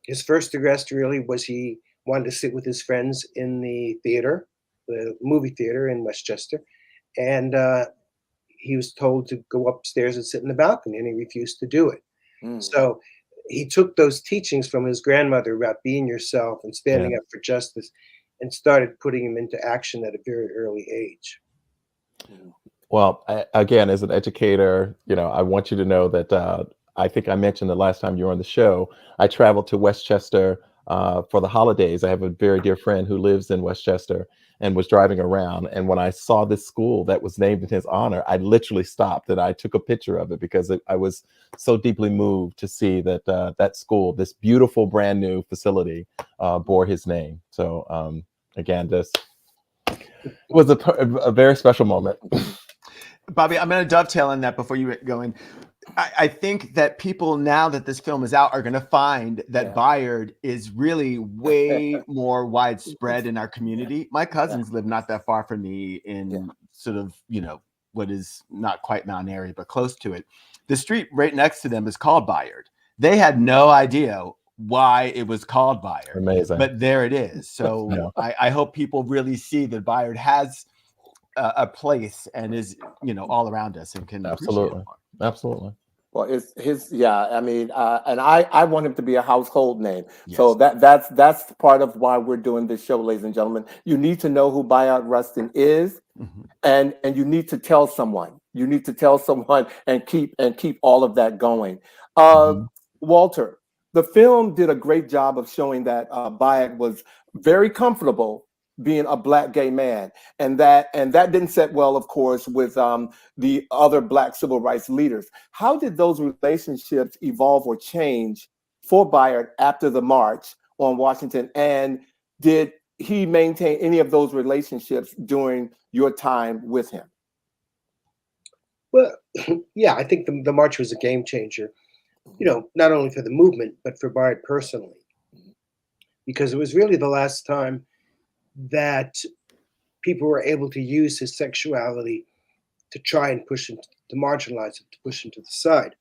his first arrest really was he wanted to sit with his friends in the theater, the movie theater in Westchester, and he was told to go upstairs and sit in the balcony, and he refused to do it. So he took those teachings from his grandmother about being yourself and standing up for justice and started putting them into action at a very early age. Well, again, as an educator, you know, I want you to know that I think I mentioned the last time you were on the show, I traveled to Westchester for the holidays. I have a very dear friend who lives in Westchester and was driving around. And when I saw this school that was named in his honor, I literally stopped and I took a picture of it because I was so deeply moved to see that that school, this beautiful brand new facility, bore his name. So again, this was a very special moment. Bobby, I'm going to dovetail on that before you go in. I think that people, now that this film is out, are going to find that Bayard is really way more widespread in our community. My cousins live not that far from me in sort of, you know, what is not quite Mount Airy, but close to it. The street right next to them is called Bayard. They had no idea why it was called Bayard. Amazing. But there it is. So I hope people really see that Bayard has a place and is, you know, all around us and can absolutely. appreciate it. Absolutely. Well, it's his, yeah. I mean, and I want him to be a household name. So Yes. that's part of why we're doing this show, ladies and gentlemen. You need to know who Bayard Rustin is, Mhm. and you need to tell someone. You need to tell someone and keep all of that going. Mhm. Walter, the film did a great job of showing that Bayard was very comfortable being a black gay man, and that didn't set well, of course, with the other black civil rights leaders. How did those relationships evolve or change for Bayard after the march on Washington? And did he maintain any of those relationships during your time with him? Well, yeah, I think the march was a game changer, not only for the movement, but for Bayard personally, because it was really the last time that people were able to use his sexuality to try and push him, to marginalize him, to push him to the side.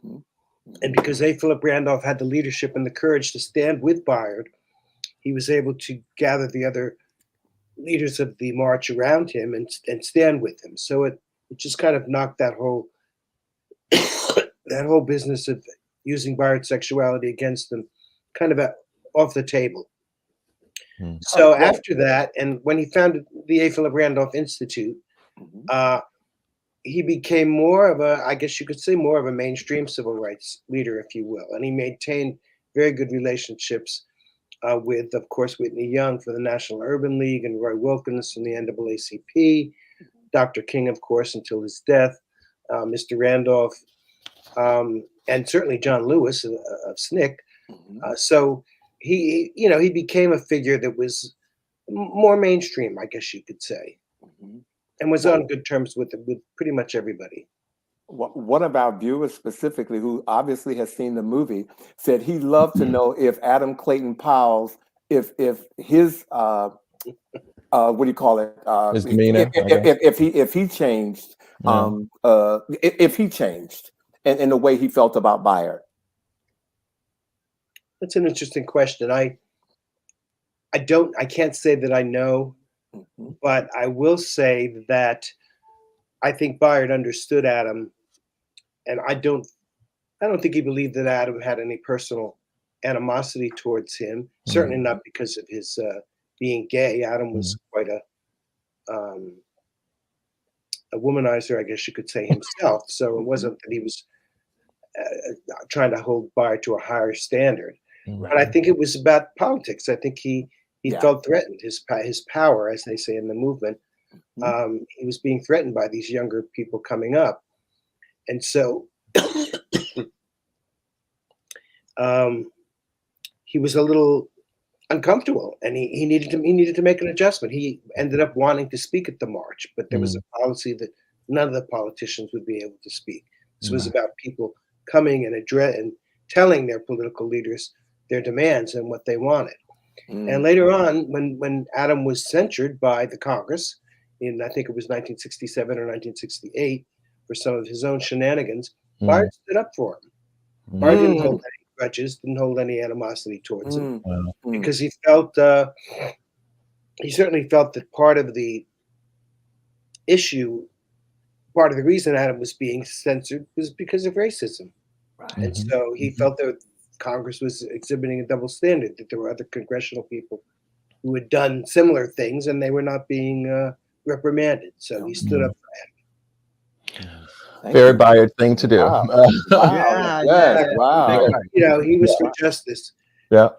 And because A. Philip Randolph had the leadership and the courage to stand with Bayard, he was able to gather the other leaders of the march around him and stand with him. So it just kind of knocked that whole that whole business of using Bayard's sexuality against them kind of off the table. So after that, and when he founded the A. Philip Randolph Institute, he became more of a, I guess you could say, more of a mainstream civil rights leader, if you will. And he maintained very good relationships with, of course, Whitney Young for the National Urban League and Roy Wilkins from the NAACP, Dr. King, of course, until his death, Mr. Randolph, and certainly John Lewis of SNCC. So he became a figure that was more mainstream, I guess you could say, and was on good terms with pretty much everybody. One of our viewers specifically, who obviously has seen the movie, said he'd love to know if Adam Clayton Powell's, if his what do you call it? His demeanor, if he changed, if he changed in the way he felt about Bayard. That's an interesting question. I can't say that I know, but I will say that I think Bayard understood Adam, and I don't think he believed that Adam had any personal animosity towards him. Certainly not because of his being gay. Adam was quite a womanizer, I guess you could say, himself. So it wasn't that he was trying to hold Bayard to a higher standard. But I think it was about politics. I think he felt threatened. His power, as they say in the movement, he was being threatened by these younger people coming up, and so he was a little uncomfortable, and he needed to make an adjustment. He ended up wanting to speak at the march, but there was a policy that none of the politicians would be able to speak. This was about people coming and telling their political leaders their demands and what they wanted. And later on, when Adam was censured by the Congress in, I think it was 1967 or 1968, for some of his own shenanigans, Bayard stood up for him. Bayard didn't hold any grudges, didn't hold any animosity towards him, because he felt, he certainly felt that part of the issue, part of the reason Adam was being censored was because of racism. And so he felt that Congress was exhibiting a double standard, that there were other congressional people who had done similar things and they were not being reprimanded. So he stood up for Adam. Very Bayard thing to do. Wow. Wow. He was for justice. Yeah.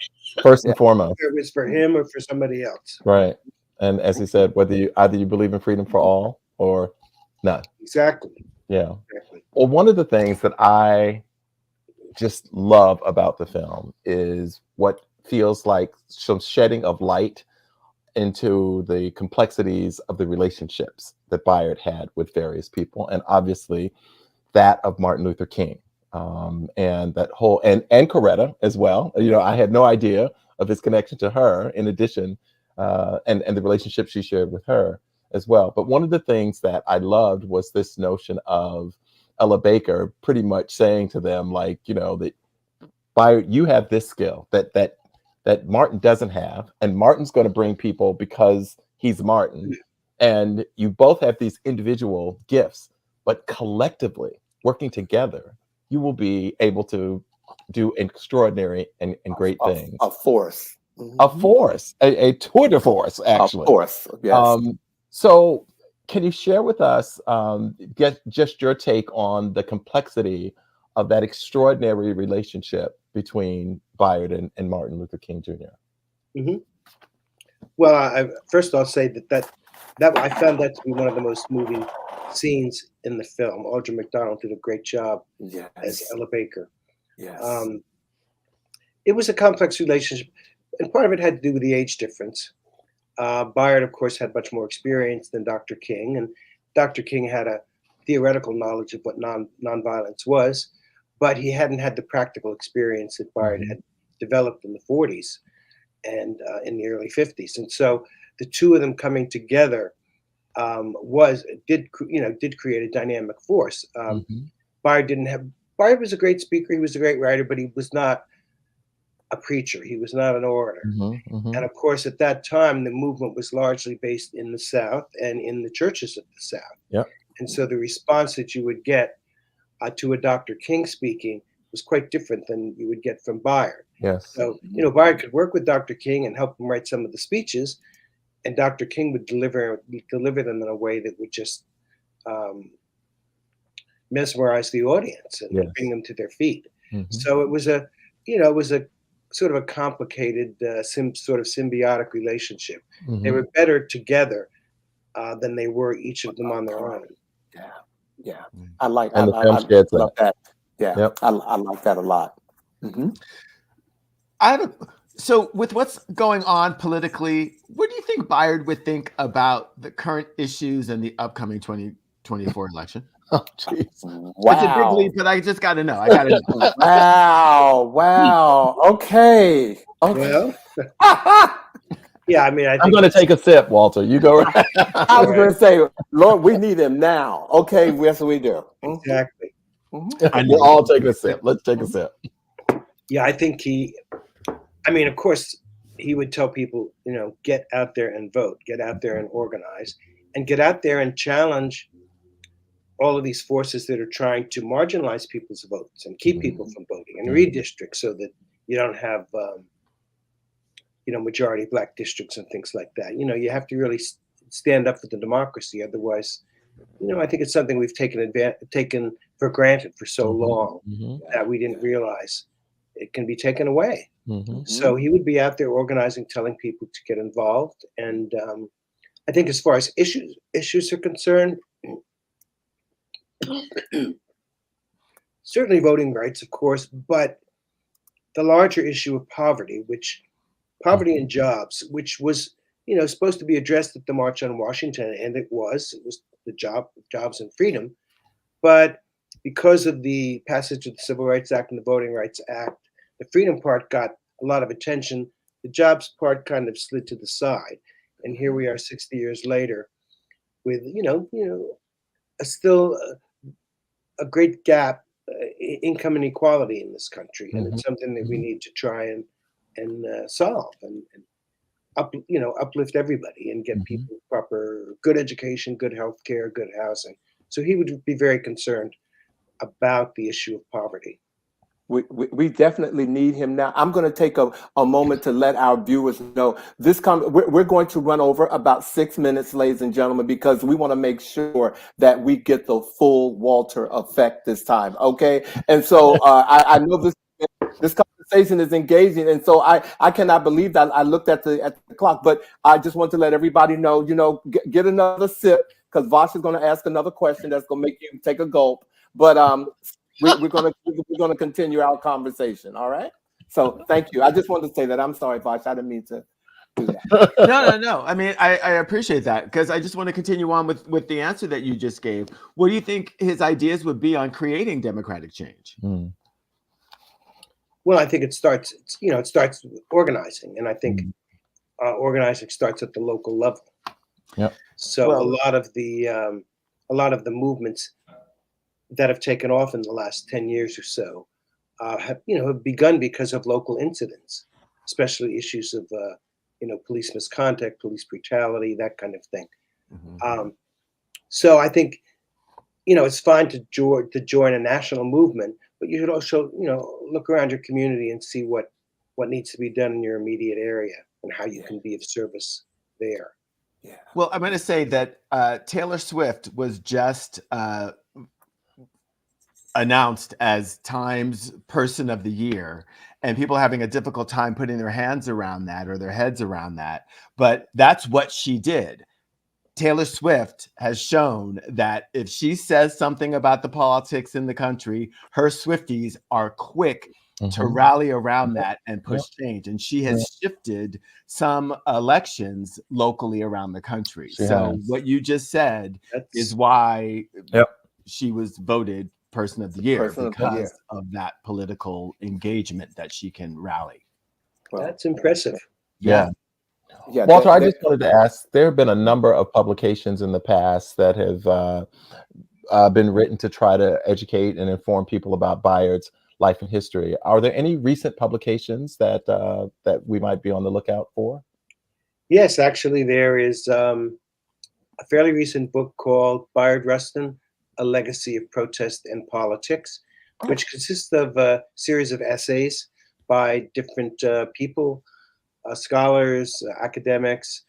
First and foremost. Whether it was for him or for somebody else. Right. And as he said, either you believe in freedom for all or none. Exactly. Yeah. Exactly. Well, one of the things that I just love about the film is what feels like some shedding of light into the complexities of the relationships that Bayard had with various people, and obviously that of Martin Luther King, and that whole and Coretta as well. I had no idea of his connection to her, in addition, and the relationship she shared with her as well. But one of the things that I loved was this notion of Ella Baker pretty much saying to them, like, that Bayard, you have this skill that Martin doesn't have, and Martin's going to bring people because he's Martin, and you both have these individual gifts, but collectively working together, you will be able to do extraordinary and great things. A force. A force, a tour de force, actually. Of course, yes. So can you share with us, get just your take on the complexity of that extraordinary relationship between Bayard and Martin Luther King Jr.? Well, first I'll say that I found that to be one of the most moving scenes in the film. Audra McDonald did a great job as Ella Baker. Yes. It was a complex relationship, and part of it had to do with the age difference. Bayard, of course, had much more experience than Dr. King, and Dr. King had a theoretical knowledge of what nonviolence was, but he hadn't had the practical experience that Bayard had developed in the 40s and in the early 50s. And so the two of them coming together did create a dynamic force. Bayard was a great speaker, he was a great writer, but he was not a preacher. He was not an orator. And of course, at that time, the movement was largely based in the South and in the churches of the South. And so the response that you would get to a Dr. King speaking was quite different than you would get from Bayard. So, Bayard could work with Dr. King and help him write some of the speeches, and Dr. King would deliver them in a way that would just mesmerize the audience and bring them to their feet. So it was a sort of a complicated, sort of symbiotic relationship. They were better together than they were each of them on their own. Yeah. I love that. Yeah, I like that a lot. So with what's going on politically, what do you think Bayard would think about the current issues and the upcoming 2024 election? Oh, jeez. Wow. It's a big leap, but I just got to know. Wow. Okay. Well, yeah, I mean, I'm going to take a sip, Walter. You go. I was going to say, Lord, we need him now. Okay, yes, we do. Exactly. We're all taking a sip. Let's take a sip. Yeah, I think of course, he would tell people, get out there and vote, get out there and organize, and get out there and challenge all of these forces that are trying to marginalize people's votes and keep people from voting and redistrict so that you don't have, majority black districts and things like that. You have to really stand up for the democracy. Otherwise, I think it's something we've taken for granted for so long that we didn't realize it can be taken away. So he would be out there organizing, telling people to get involved. And I think as far as issues are concerned, certainly voting rights, of course, but the larger issue of poverty and jobs, which was, supposed to be addressed at the March on Washington, and it was the jobs and freedom. But because of the passage of the Civil Rights Act and the Voting Rights Act, the freedom part got a lot of attention. The jobs part kind of slid to the side. And here we are 60 years later with, still a great gap, income inequality in this country. And it's something that we need to try and solve and uplift everybody and get people proper, good education, good health care, good housing. So he would be very concerned about the issue of poverty. We definitely need him now. I'm going to take a moment to let our viewers know we're going to run over about 6 minutes, ladies and gentlemen, because we want to make sure that we get the full Walter effect this time. Okay. And so I know this conversation is engaging. And so I cannot believe that I looked at the clock, but I just want to let everybody know, get another sip because Vash is going to ask another question that's going to make you take a gulp. But we're gonna continue our conversation. All right. So thank you. I just wanted to say that. I'm sorry, Vash. I didn't mean to do that. No. I mean, I appreciate that because I just want to continue on with the answer that you just gave. What do you think his ideas would be on creating democratic change? Well, I think it starts with organizing, and I think organizing starts at the local level. So a lot of the movements that have taken off in the last 10 years or so have begun because of local incidents, especially issues of police misconduct, police brutality, that kind of thing. So I think it's fine to join a national movement, but you should also, look around your community and see what needs to be done in your immediate area and how you can be of service there. Yeah. Well, I'm going to say that Taylor Swift was just announced as Time's Person of the Year, and people having a difficult time putting their hands around that or their heads around that. But that's what she did. Taylor Swift has shown that if she says something about the politics in the country, her Swifties are quick to rally around that and push change. And she has shifted some elections locally around the country. What you just said is why she was voted Person of the Year, because of that political engagement that she can rally. Well, that's impressive. Yeah, Walter, I just wanted to ask, there have been a number of publications in the past that have been written to try to educate and inform people about Bayard's life and history. Are there any recent publications that we might be on the lookout for? Yes, actually, there is a fairly recent book called Bayard Rustin, A Legacy of Protest and Politics, which consists of a series of essays by different people, scholars, academics.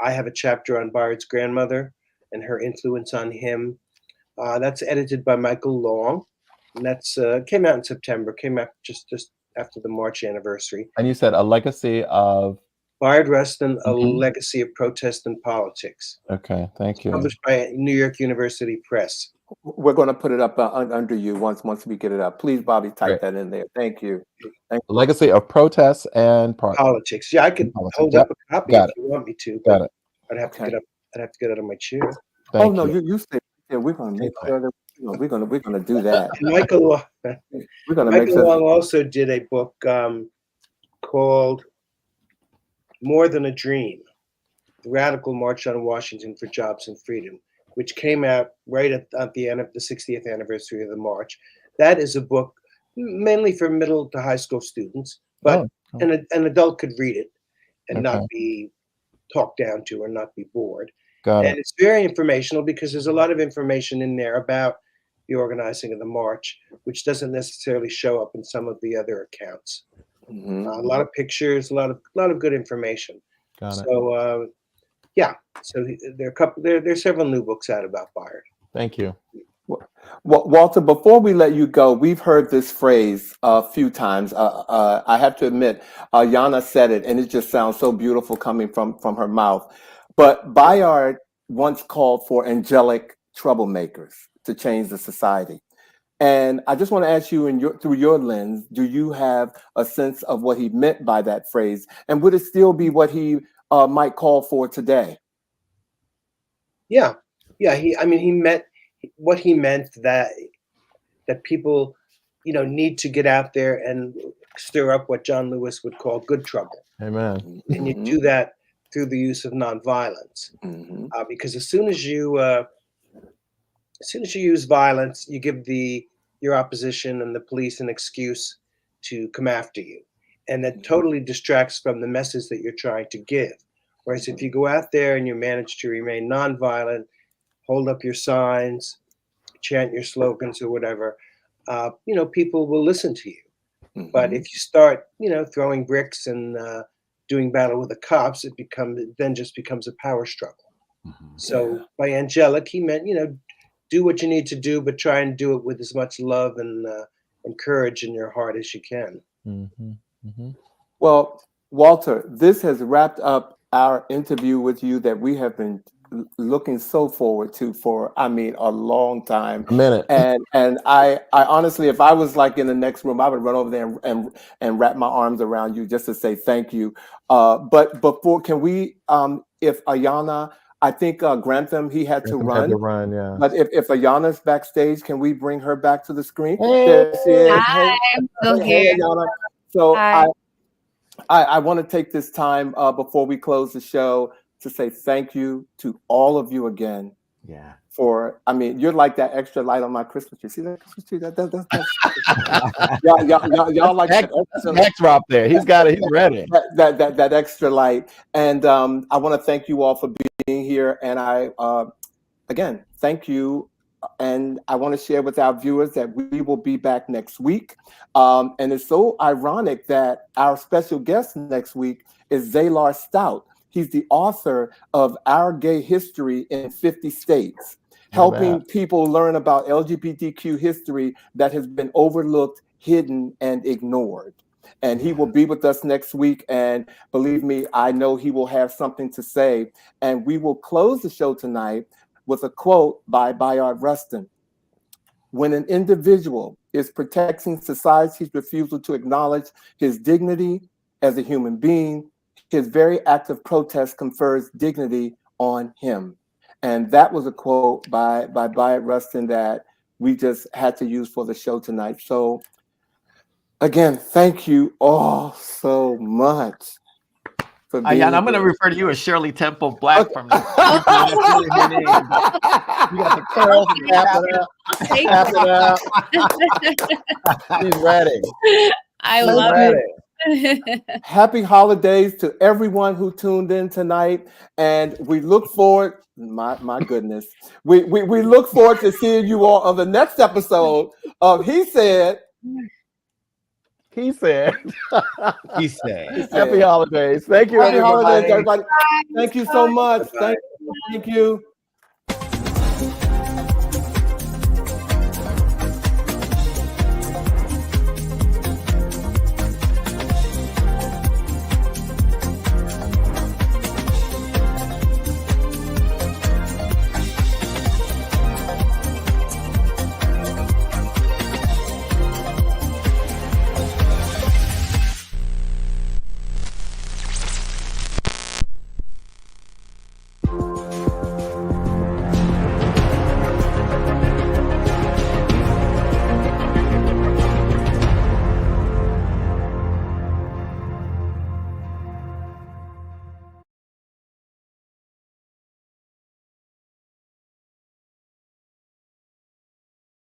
I have a chapter on Bayard's grandmother and her influence on him. That's edited by Michael Long, and that's came out in September. Came out just after the March anniversary. And you said A Legacy of Bayard Rustin, A Legacy of Protest and Politics. Okay, thank you. Published by New York University Press. We're going to put it up under you once we get it up. Please, Bobby, type that in there. Thank you. Legacy of Protests and Politics. Yeah, I could hold up a copy if you want me to. Got it. I'd have to get up. I'd have to get out of my chair. Thank no, you stay. Yeah, we're going to make sure that we're going to do that. Michael Long also did a book called More Than a Dream: The Radical March on Washington for Jobs and Freedom, which came out right at the end of the 60th anniversary of the march. That is a book mainly for middle to high school students, but an adult could read it and not be talked down to or not be bored. And it's very informational because there's a lot of information in there about the organizing of the march, which doesn't necessarily show up in some of the other accounts. A lot of pictures, a lot of good information. So there's several new books out about Bayard. Thank you. Well, Walter, before we let you go, we've heard this phrase a few times. I have to admit, Ayana said it, and it just sounds so beautiful coming from her mouth. But Bayard once called for angelic troublemakers to change the society. And I just want to ask you, through your lens, do you have a sense of what he meant by that phrase? And would it still be what he might call for today? Yeah. He meant what he meant, that people, need to get out there and stir up what John Lewis would call good trouble. Amen. And you do that through the use of nonviolence, because as soon as you use violence, you give your opposition and the police an excuse to come after you, and that totally distracts from the message that you're trying to give. Whereas if you go out there and you manage to remain nonviolent, hold up your signs, chant your slogans or whatever, people will listen to you. But if you start, throwing bricks and doing battle with the cops, it just becomes a power struggle. So by angelic, he meant, do what you need to do, but try and do it with as much love and courage in your heart as you can. Well, Walter, this has wrapped up our interview with you that we have been looking so forward to for, a long time. A minute. And I honestly, if I was like in the next room, I would run over there and wrap my arms around you just to say thank you. But before, can we, if Ayana, I think Grantham, he had to run. Yeah. But if Ayana's backstage, can we bring her back to the screen? Hey. There she is. Hi, I'm still here. Ayana. So Hi. I want to take this time before we close the show to say thank you to all of you again. Yeah. For, you're like that extra light on my Christmas tree. See that Christmas tree? Y'all like that extra Next drop there. He's got it. He's ready. That extra light. And I want to thank you all for being here. And I, again, thank you, I want to share with our viewers that we will be back next week. And it's so ironic that our special guest next week is Zaylar Stout. He's the author of Our Gay History in 50 States, helping people learn about LGBTQ history that has been overlooked, hidden, and ignored. And he will be with us next week. And believe me, I know he will have something to say. And we will close the show tonight with a quote by Bayard Rustin. When an individual is protecting society's refusal to acknowledge his dignity as a human being, his very act of protest confers dignity on him. And that was a quote by Bayard Rustin that we just had to use for the show tonight. So again, thank you all so much. Ayana, I'm going to refer to you as Shirley Temple Black from the. You got the curls. Tap it up. She's ready. I love it. Happy holidays to everyone who tuned in tonight, and we look forward. My goodness, we look forward to seeing you all on the next episode of He Said. He said. He said. Happy holidays. Thank you, Happy everybody. holidays, everybody. Thank you so much. Thank you.